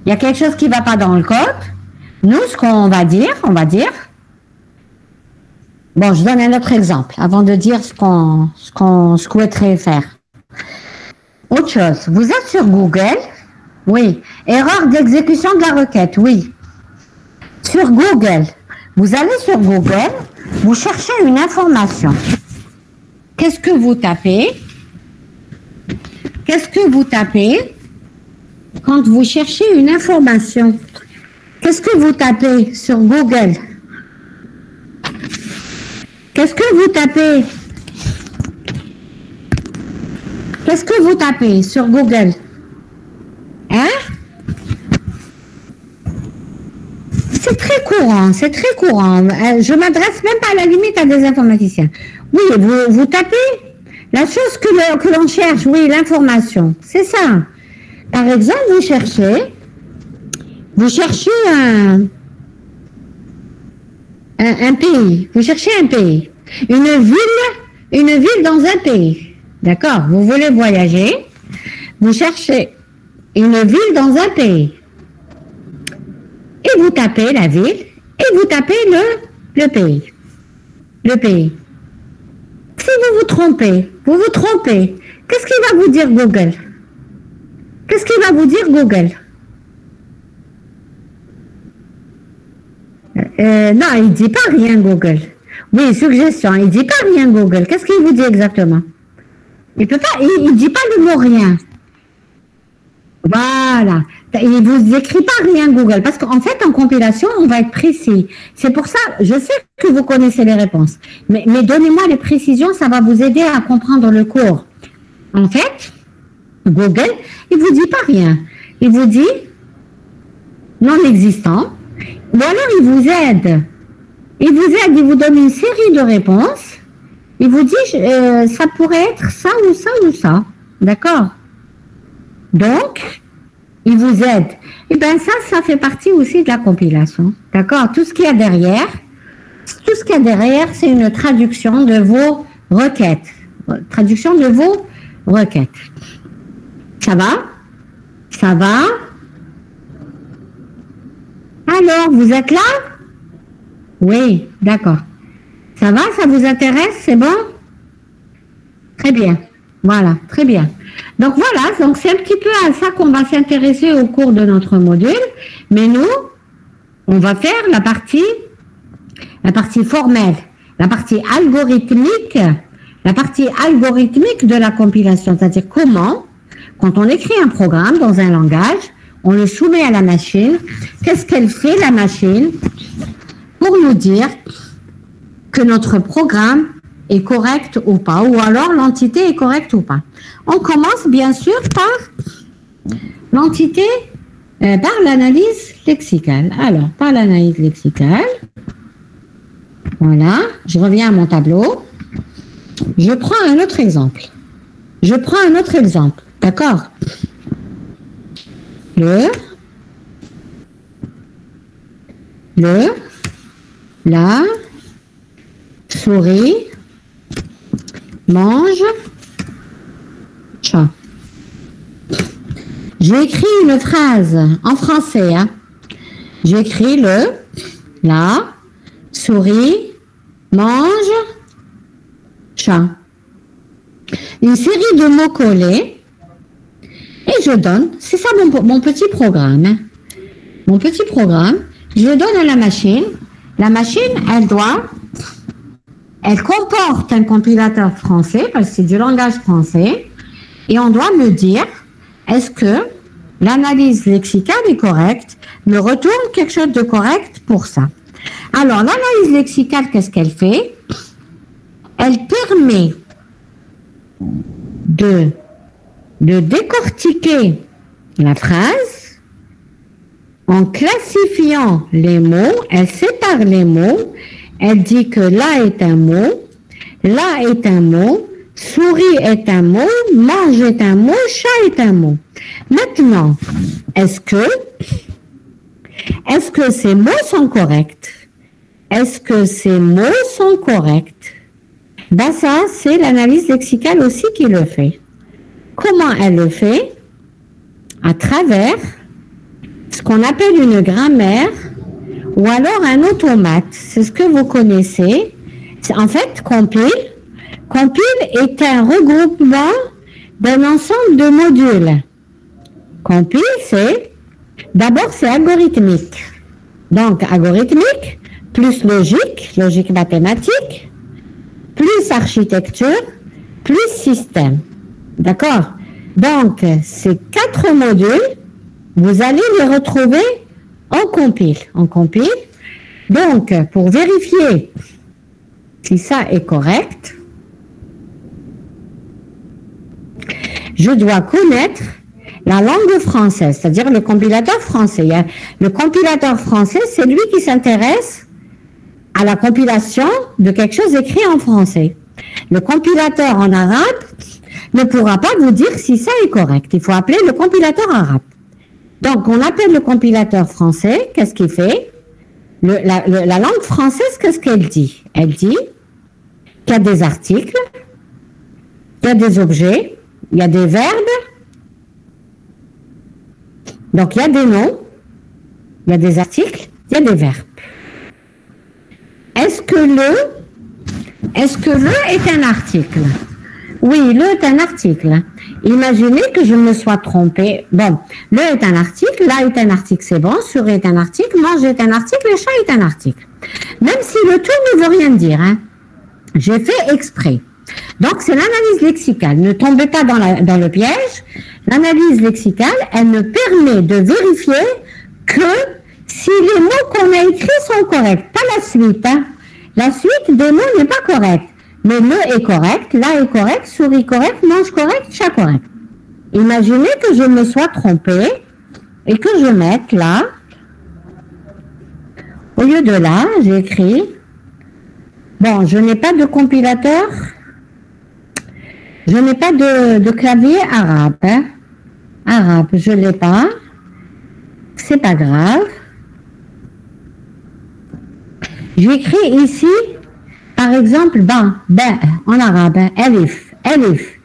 y a quelque chose qui ne va pas dans le code. Nous, ce qu'on va dire, bon, je donne un autre exemple avant de dire ce qu'on souhaiterait faire. Autre chose, vous êtes sur Google, oui. Erreur d'exécution de la requête, oui. Sur Google, vous allez sur Google, vous cherchez une information. Qu'est-ce que vous tapez? Qu'est-ce que vous tapez quand vous cherchez une information? Qu'est-ce que vous tapez sur Google? Qu'est-ce que vous tapez? Qu'est-ce que vous tapez sur Google? Hein? C'est très courant, c'est très courant. Je m'adresse même pas à la limite à des informaticiens. Oui, vous tapez la chose que l'on cherche, oui, l'information. C'est ça. Par exemple, vous cherchez un pays. Vous cherchez un pays. Une ville dans un pays. D'accord? Vous voulez voyager. Vous cherchez une ville dans un pays. Et vous tapez la ville et vous tapez le pays. Le pays. Si vous vous trompez, qu'est-ce qu'il va vous dire Google? Qu'est-ce qu'il va vous dire Google? Non, il ne dit pas rien Google. Oui, suggestion, il ne dit pas rien Google. Qu'est-ce qu'il vous dit exactement? Il peut pas, il dit pas le mot rien. Voilà. Il ne vous écrit pas rien Google. Parce qu'en fait, en compilation, on va être précis. C'est pour ça, je sais que vous connaissez les réponses. Mais donnez-moi les précisions, ça va vous aider à comprendre le cours. En fait, Google, il ne vous dit pas rien. Il vous dit non existant. Ou alors, il vous aide. Il vous donne une série de réponses. Il vous dit, ça pourrait être ça ou ça ou ça. D'accord? Donc, il vous aide. Et bien ça fait partie aussi de la compilation. D'accord? Tout ce qu'il y a derrière, c'est une traduction de vos requêtes. Traduction de vos requêtes. Ça va? Ça va? Alors, vous êtes là? Oui, d'accord. Ça va? Ça vous intéresse? C'est bon? Très bien. Voilà, très bien. Donc voilà, donc c'est un petit peu à ça qu'on va s'intéresser au cours de notre module. Mais nous, on va faire la partie formelle, la partie algorithmique de la compilation. C'est-à-dire comment, quand on écrit un programme dans un langage, on le soumet à la machine. Qu'est-ce qu'elle fait, la machine, pour nous dire que notre programme est correct ou pas, ou alors l'entité est correcte ou pas. On commence bien sûr par l'entité, par l'analyse lexicale. Alors, par l'analyse lexicale, voilà, je reviens à mon tableau. Je prends un autre exemple. D'accord? La souris mange chat. J'ai écrit une phrase en français. Hein. J'ai écrit la souris mange chat. Une série de mots collés. Et je donne, c'est ça mon petit programme. Hein. Mon petit programme, je le donne à la machine. La machine, elle comporte un compilateur français, parce que c'est du langage français, et on doit me dire, est-ce que l'analyse lexicale est correcte, me retourne quelque chose de correct pour ça. Alors, l'analyse lexicale, qu'est-ce qu'elle fait? Elle permet de décortiquer la phrase en classifiant les mots, elle sépare les mots, elle dit que là est un mot, souris est un mot, mange est un mot, chat est un mot. Maintenant, est-ce que ces mots sont corrects? Ben ça, c'est l'analyse lexicale aussi qui le fait. Comment elle le fait? À travers ce qu'on appelle une grammaire ou alors un automate. C'est ce que vous connaissez. En fait, compile est un regroupement d'un ensemble de modules. Compile, d'abord c'est algorithmique. Donc, algorithmique, plus logique, logique mathématique, plus architecture, plus système. D'accord? Donc, ces 4 modules, vous allez les retrouver en compile. En compile. Donc, pour vérifier si ça est correct, je dois connaître la langue française, c'est-à-dire le compilateur français. Le compilateur français, c'est lui qui s'intéresse à la compilation de quelque chose écrit en français. Le compilateur en arabe ne pourra pas vous dire si ça est correct. Il faut appeler le compilateur arabe. Donc, on appelle le compilateur français. Qu'est-ce qu'il fait? La langue française, qu'est-ce qu'elle dit? Elle dit qu'il y a des articles, il y a des objets, il y a des verbes, donc il y a des noms, il y a des articles, il y a des verbes. Est-ce que le est un article? Oui, le est un article. Imaginez que je me sois trompée. Bon, le est un article, là est un article, c'est bon, sur est un article, mange est un article, le chat est un article. Même si le tout ne veut rien dire, hein. J'ai fait exprès. Donc, c'est l'analyse lexicale. Ne tombez pas dans le piège. L'analyse lexicale, elle me permet de vérifier que si les mots qu'on a écrits sont corrects, pas la suite, hein. La suite des mots n'est pas correcte. Mais le est correct, là est correct, souris correct, mange correct, chat correct. Imaginez que je me sois trompée et que je mette là, au lieu de là, j'ai écrit, bon, je n'ai pas de compilateur, je n'ai pas de clavier arabe, hein. Arabe, je ne l'ai pas, c'est pas grave. J'écris ici, par exemple, ben, en arabe, elif, elif.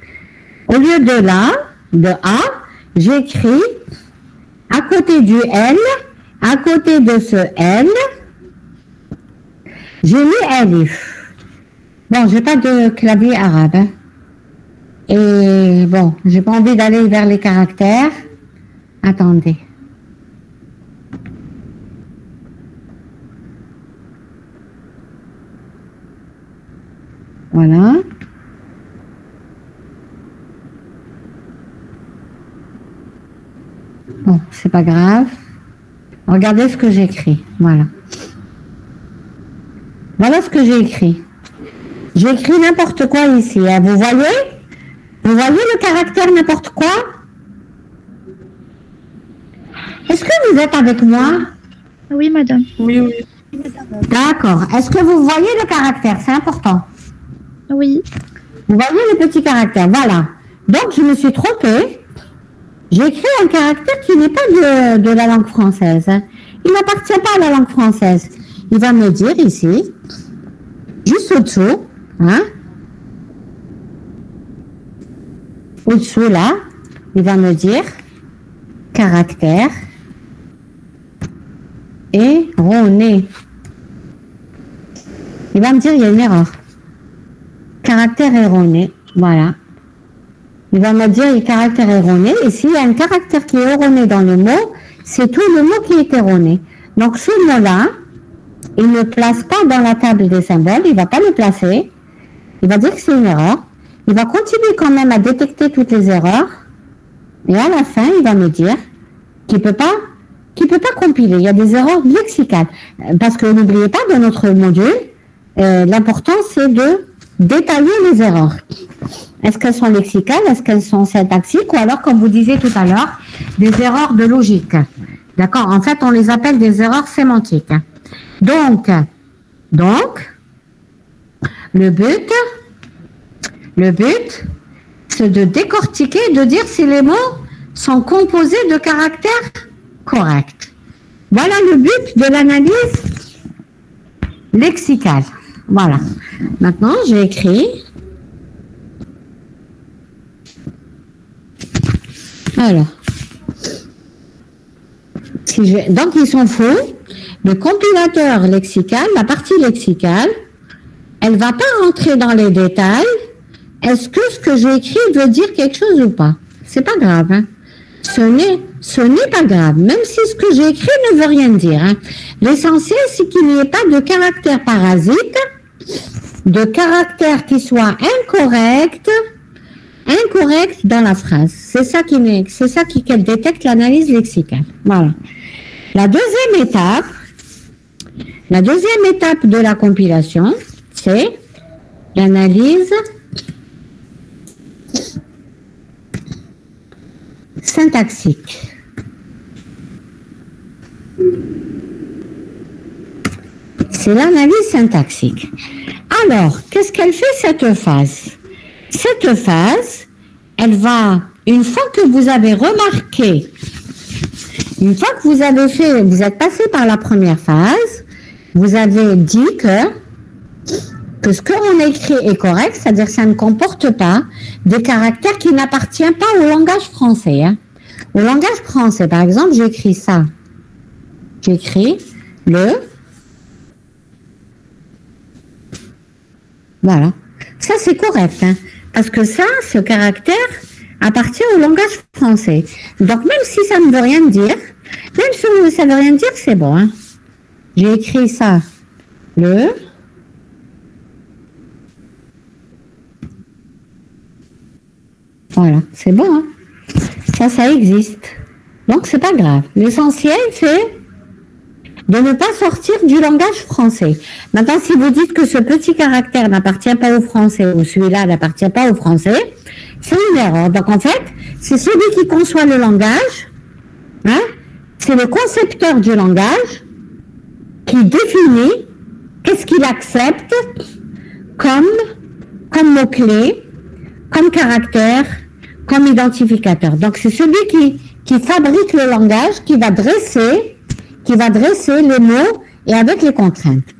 Au lieu de là, de A, j'écris à côté du L, à côté de ce L, j'ai mis elif. Bon, j'ai pas de clavier arabe, hein. Et bon, j'ai pas envie d'aller vers les caractères. Attendez. Voilà. Bon, c'est pas grave. Regardez ce que j'ai écrit. Voilà. Voilà ce que j'ai écrit. J'ai écrit n'importe quoi ici, hein. Vous voyez? Vous voyez le caractère n'importe quoi? Est-ce que vous êtes avec moi? Oui, madame. Oui, oui. D'accord. Est-ce que vous voyez le caractère? C'est important. Oui. Vous voyez le petit caractère? Voilà. Donc, je me suis trompée. J'ai écrit un caractère qui n'est pas de la langue française, hein. Il n'appartient pas à la langue française. Il va me dire ici, juste au-dessous, hein, au-dessous là, il va me dire caractère erroné. Il va me dire il y a une erreur. Caractère erroné, voilà. Il va me dire le caractère erroné, et s'il y a un caractère qui est erroné dans le mot, c'est tout le mot qui est erroné. Donc ce mot-là, il ne place pas dans la table des symboles, il ne va pas le placer, il va dire que c'est une erreur, il va continuer quand même à détecter toutes les erreurs, et à la fin, il va me dire qu'il peut pas compiler, il y a des erreurs lexicales. Parce que n'oubliez pas, dans notre module, l'important c'est de détailler les erreurs. Est-ce qu'elles sont lexicales, est-ce qu'elles sont syntaxiques, ou alors, comme vous disiez tout à l'heure, des erreurs de logique. D'accord? En fait, on les appelle des erreurs sémantiques. Donc, le but, c'est de décortiquer, de dire si les mots sont composés de caractères corrects. Voilà le but de l'analyse lexicale. Voilà. Maintenant, j'ai écrit. Alors. Donc, ils sont faux. Le compilateur lexical, la partie lexicale, elle ne va pas rentrer dans les détails. Est-ce que ce que j'ai écrit veut dire quelque chose ou pas? C'est pas grave, hein. Ce n'est ce n'est pas grave, même si ce que j'ai écrit ne veut rien dire. Hein. L'essentiel, c'est qu'il n'y ait pas de caractère parasite, de caractère qui soit incorrect dans la phrase. C'est ça qu'elle détecte l'analyse lexicale. Voilà. La deuxième étape de la compilation, c'est l'analyse syntaxique. C'est l'analyse syntaxique. Alors, qu'est-ce qu'elle fait cette phase? Cette phase, elle va, une fois que vous avez remarqué, une fois que vous êtes passé par la première phase, vous avez dit que ce qu'on écrit est correct, c'est-à-dire que ça ne comporte pas des caractères qui n'appartiennent pas au langage français. Hein. Au langage français, par exemple, j'écris ça. J'écris le... Voilà. Ça, c'est correct. Hein, parce que ça, ce caractère appartient au langage français. Donc, même si ça ne veut rien dire, même si ça ne veut rien dire, c'est bon. Hein. J'ai écrit ça. Le... Voilà, c'est bon. Hein. Ça existe. Donc, c'est pas grave. L'essentiel, c'est de ne pas sortir du langage français. Maintenant, si vous dites que ce petit caractère n'appartient pas au français ou celui-là n'appartient pas au français, c'est une erreur. Donc, en fait, c'est celui qui conçoit le langage, hein, c'est le concepteur du langage qui définit qu'est-ce qu'il accepte comme mot-clé, comme caractère, comme identificateur. Donc, c'est celui qui fabrique le langage, qui va dresser les mots et avec les contraintes.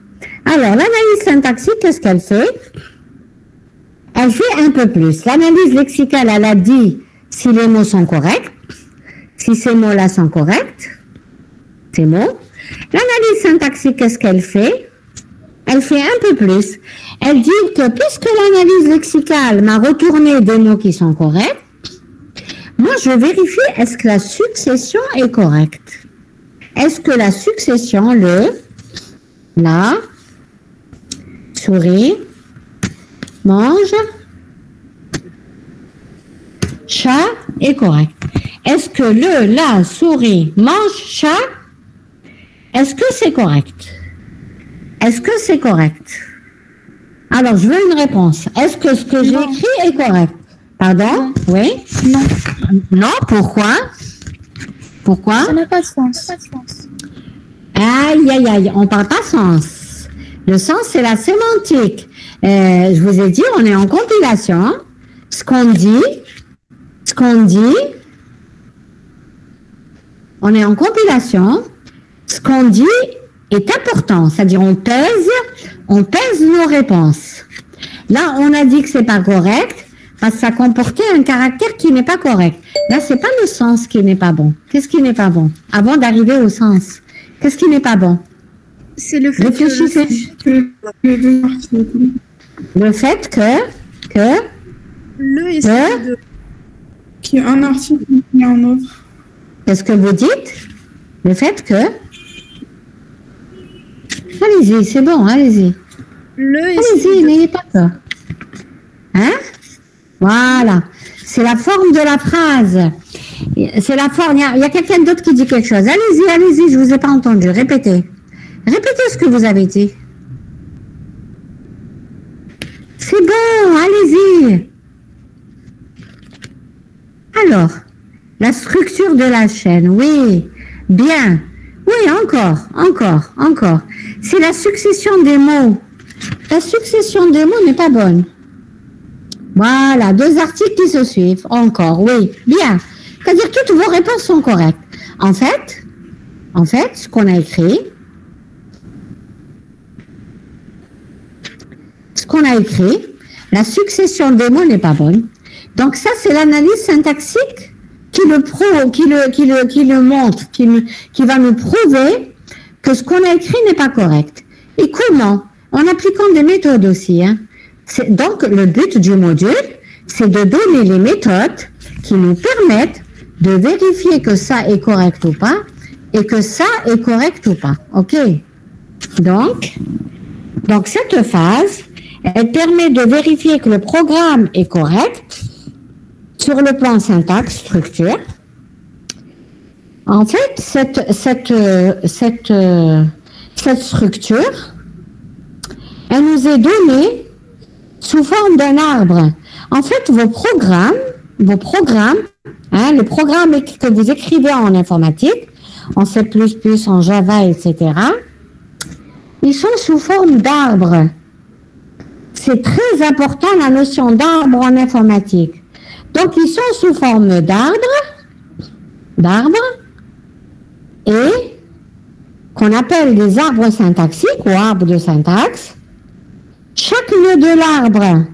Alors, l'analyse syntaxique, qu'est-ce qu'elle fait? Elle fait un peu plus. L'analyse lexicale, elle a dit si les mots sont corrects, si ces mots-là sont corrects, ces mots. L'analyse syntaxique, qu'est-ce qu'elle fait? Elle fait un peu plus. Elle dit que puisque l'analyse lexicale m'a retourné des mots qui sont corrects, moi, je vérifie est-ce que la succession est correcte. Est-ce que la succession, la, souris, mange, chat est correct. Est-ce que la, souris, mange, chat, est-ce que c'est correct? Est-ce que c'est correct? Alors, je veux une réponse. Est-ce que ce que j'ai écrit est correct? Pardon? Oui? Non. Non, pourquoi? Pourquoi? Ça n'a pas de sens. Aïe, aïe, aïe, on parle pas sens. Le sens, c'est la sémantique. Je vous ai dit, on est en compilation. Hein. Ce qu'on dit, on est en compilation. Ce qu'on dit est important. C'est-à-dire, on pèse nos réponses. Là, on a dit que c'est pas correct. Parce que ça comportait un caractère qui n'est pas correct. Là, c'est pas le sens qui n'est pas bon. Qu'est-ce qui n'est pas bon? Avant d'arriver au sens. Qu'est-ce qui n'est pas bon? C'est le fait Réfléchissez. Le fait que le et de... Qu'il y a un article et un autre. Qu'est-ce que vous dites? Le fait que... Allez-y, c'est bon, allez-y. Allez-y, n'ayez pas peur. Hein? Voilà, c'est la forme de la phrase. C'est la forme. Il y a quelqu'un d'autre qui dit quelque chose. Allez-y, je vous ai pas entendu. Répétez ce que vous avez dit. C'est bon, allez-y. Alors, la structure de la chaîne, oui, bien. Oui, encore. C'est la succession des mots. La succession des mots n'est pas bonne. Voilà, 2 articles qui se suivent. Encore, oui, bien. C'est-à-dire que toutes vos réponses sont correctes. En fait, ce qu'on a écrit, la succession des mots n'est pas bonne. Donc ça, c'est l'analyse syntaxique qui le montre, qui va nous prouver que ce qu'on a écrit n'est pas correct. Et comment? En appliquant des méthodes aussi, hein. Donc, le but du module, c'est de donner les méthodes qui nous permettent de vérifier que ça est correct ou pas et que ça est correct ou pas. OK? Donc cette phase, elle permet de vérifier que le programme est correct sur le plan syntaxe, structure. En fait, cette structure, elle nous est donnée sous forme d'un arbre. En fait, vos programmes, les programmes que vous écrivez en informatique, en C++, en Java, etc., ils sont sous forme d'arbres. C'est très important la notion d'arbre en informatique. Donc, ils sont sous forme d'arbres, et qu'on appelle des arbres syntaxiques ou arbres de syntaxe. Chaque nœud de l'arbre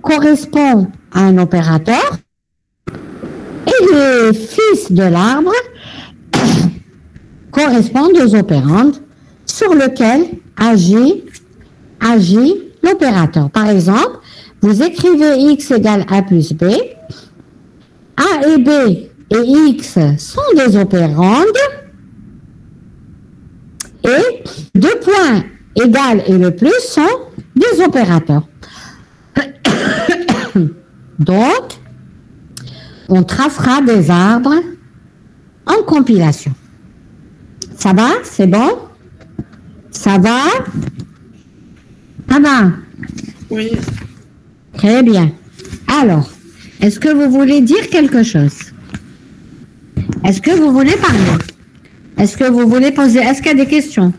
correspond à un opérateur et les fils de l'arbre correspondent aux opérandes sur lesquels agit l'opérateur. Par exemple, vous écrivez x égale a plus b. A et b et x sont des opérandes et 2 points égal et le plus sont des opérateurs. Donc, on tracera des arbres en compilation. Ça va? C'est bon? Ça va? Ça va? Oui. Très bien. Alors, est-ce que vous voulez dire quelque chose? Est-ce que vous voulez parler? Est-ce que vous voulez poser? Est-ce qu'il y a des questions?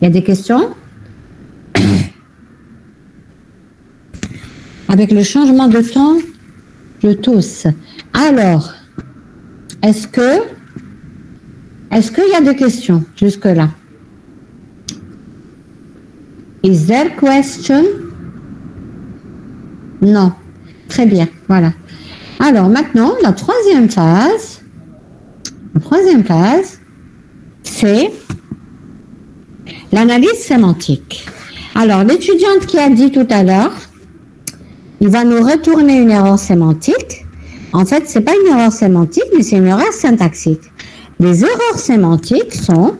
Il y a des questions? Avec le changement de temps, je tousse. Alors, est-ce qu'il y a des questions jusque-là? Is there question? Non. Très bien, voilà. Alors maintenant, la troisième phase, c'est l'analyse sémantique. Alors, l'étudiante qui a dit tout à l'heure, il va nous retourner une erreur sémantique. En fait, c'est pas une erreur sémantique, mais c'est une erreur syntaxique. Les erreurs sémantiques sont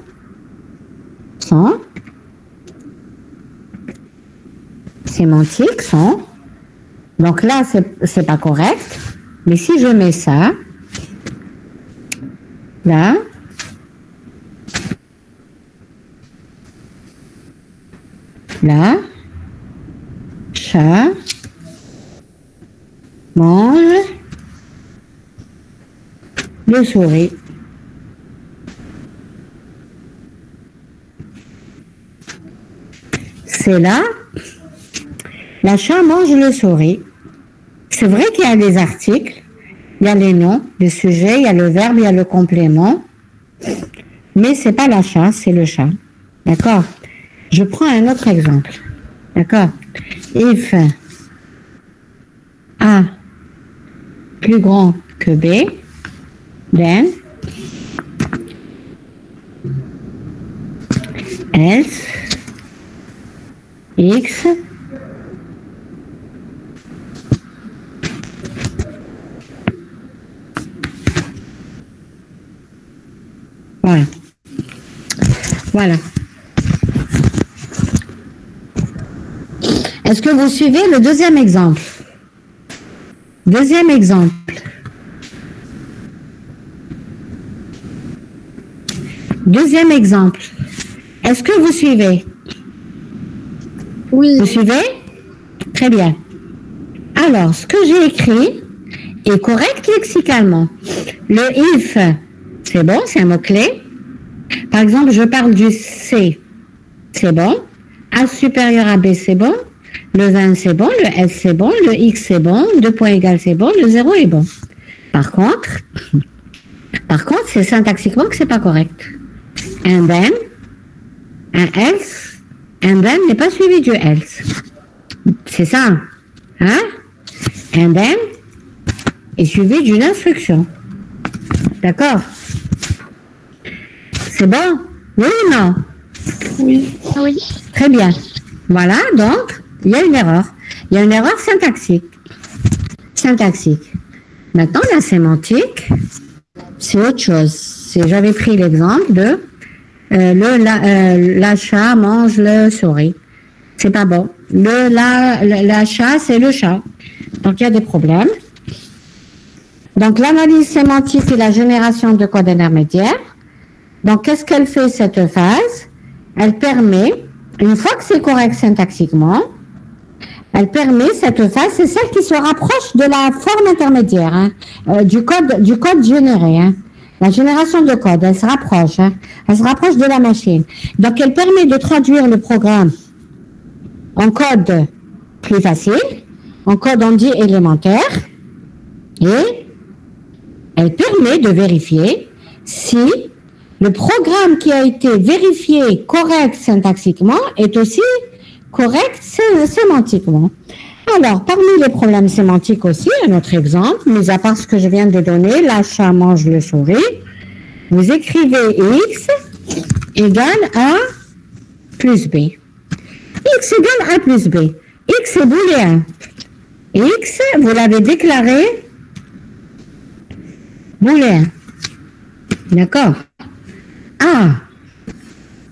donc là, c'est pas correct. Mais si je mets ça, là, chat, mange, le souris. C'est là, la chat mange le souris. C'est vrai qu'il y a des articles, il y a les noms, le sujet, il y a le verbe, il y a le complément, mais c'est pas la chat, c'est le chat. D'accord? Je prends un autre exemple. D'accord? If A plus grand que B, then else X voilà. Voilà. Est-ce que vous suivez le deuxième exemple? Deuxième exemple. Deuxième exemple. Est-ce que vous suivez? Oui. Vous suivez? Très bien. Alors, ce que j'ai écrit est correct lexicalement. Le if, c'est bon, c'est un mot-clé. Par exemple, je parle du C, c'est bon. A supérieur à B, c'est bon. Le 20, c'est bon. Le S, c'est bon. Le X, c'est bon. 2 points égales, c'est bon. Le 0 est bon. Par contre, c'est syntaxiquement que c'est pas correct. Un then, un else, un then n'est pas suivi du else. C'est ça. Hein? Un then est suivi d'une instruction. D'accord? C'est bon? Oui ou non? Oui. Oui. Très bien. Voilà, donc, il y a une erreur. Il y a une erreur syntaxique. syntaxique. Maintenant, la sémantique, c'est autre chose. J'avais pris l'exemple de la chat mange le souris. C'est pas bon. La chat, c'est le chat. Donc, il y a des problèmes. Donc, l'analyse sémantique et la génération de codes intermédiaires. Donc, qu'est-ce qu'elle fait, cette phase? Elle permet, une fois que c'est correct syntaxiquement, elle permet, cette phase, c'est celle qui se rapproche de la forme intermédiaire, hein, du code généré. Hein. La génération de code, elle se rapproche. Hein, elle se rapproche de la machine. Donc, elle permet de traduire le programme en code plus facile, en code on dit élémentaire, et elle permet de vérifier si le programme qui a été vérifié correct syntaxiquement est aussi correct sémantiquement. Alors, parmi les problèmes sémantiques aussi, un autre exemple, mis à part ce que je viens de donner, la chat mange le souris, vous écrivez x égale a plus b. X égale a plus b. X est booléen. X, vous l'avez déclaré booléen. D'accord.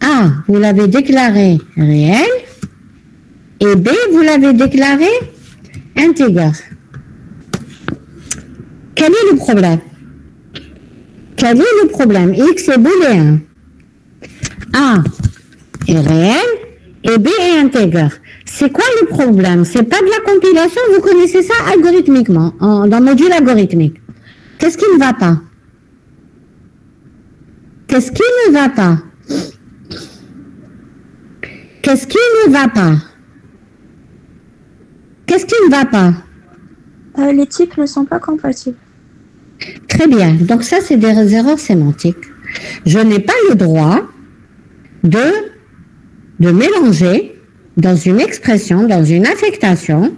A, vous l'avez déclaré réel. Et B, vous l'avez déclaré integer. Quel est le problème? Quel est le problème? X est booléen. A est réel et B est integer. C'est quoi le problème? C'est pas de la compilation, vous connaissez ça algorithmiquement, dans le module algorithmique. Qu'est-ce qui ne va pas? Qu'est-ce qui ne va pas? Qu'est-ce qui ne va pas? Qu'est-ce qui ne va pas? Les types ne sont pas compatibles. Très bien. Donc ça, c'est des erreurs sémantiques. Je n'ai pas le droit de mélanger dans une expression, dans une affectation,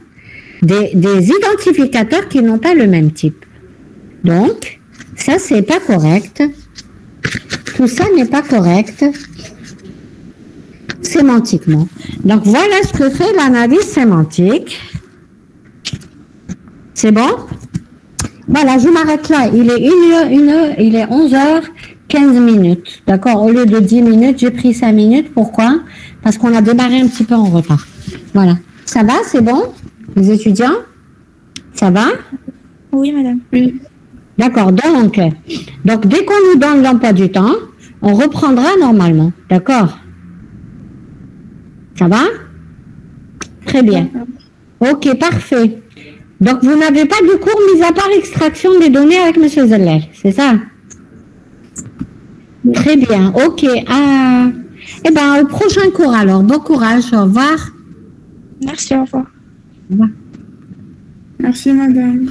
des identificateurs qui n'ont pas le même type. Donc, ça, c'est pas correct. Tout ça n'est pas correct sémantiquement. Donc, voilà ce que fait l'analyse sémantique. C'est bon? Voilà, je m'arrête là. Il est 11h15. D'accord? Au lieu de 10 minutes, j'ai pris 5 minutes. Pourquoi? Parce qu'on a démarré un petit peu en retard. Voilà. Ça va? C'est bon? Les étudiants? Ça va? Oui, madame. Oui. D'accord. Donc, dès qu'on nous donne l'emploi du temps, on reprendra normalement. D'accord? Ça va? Très bien. Ok, parfait. Donc, vous n'avez pas de cours mis à part extraction des données avec M. Zeller, c'est ça? Très bien, ok. Eh bien, au prochain cours alors. Bon courage, au revoir. Merci, au revoir. Au revoir. Merci, madame.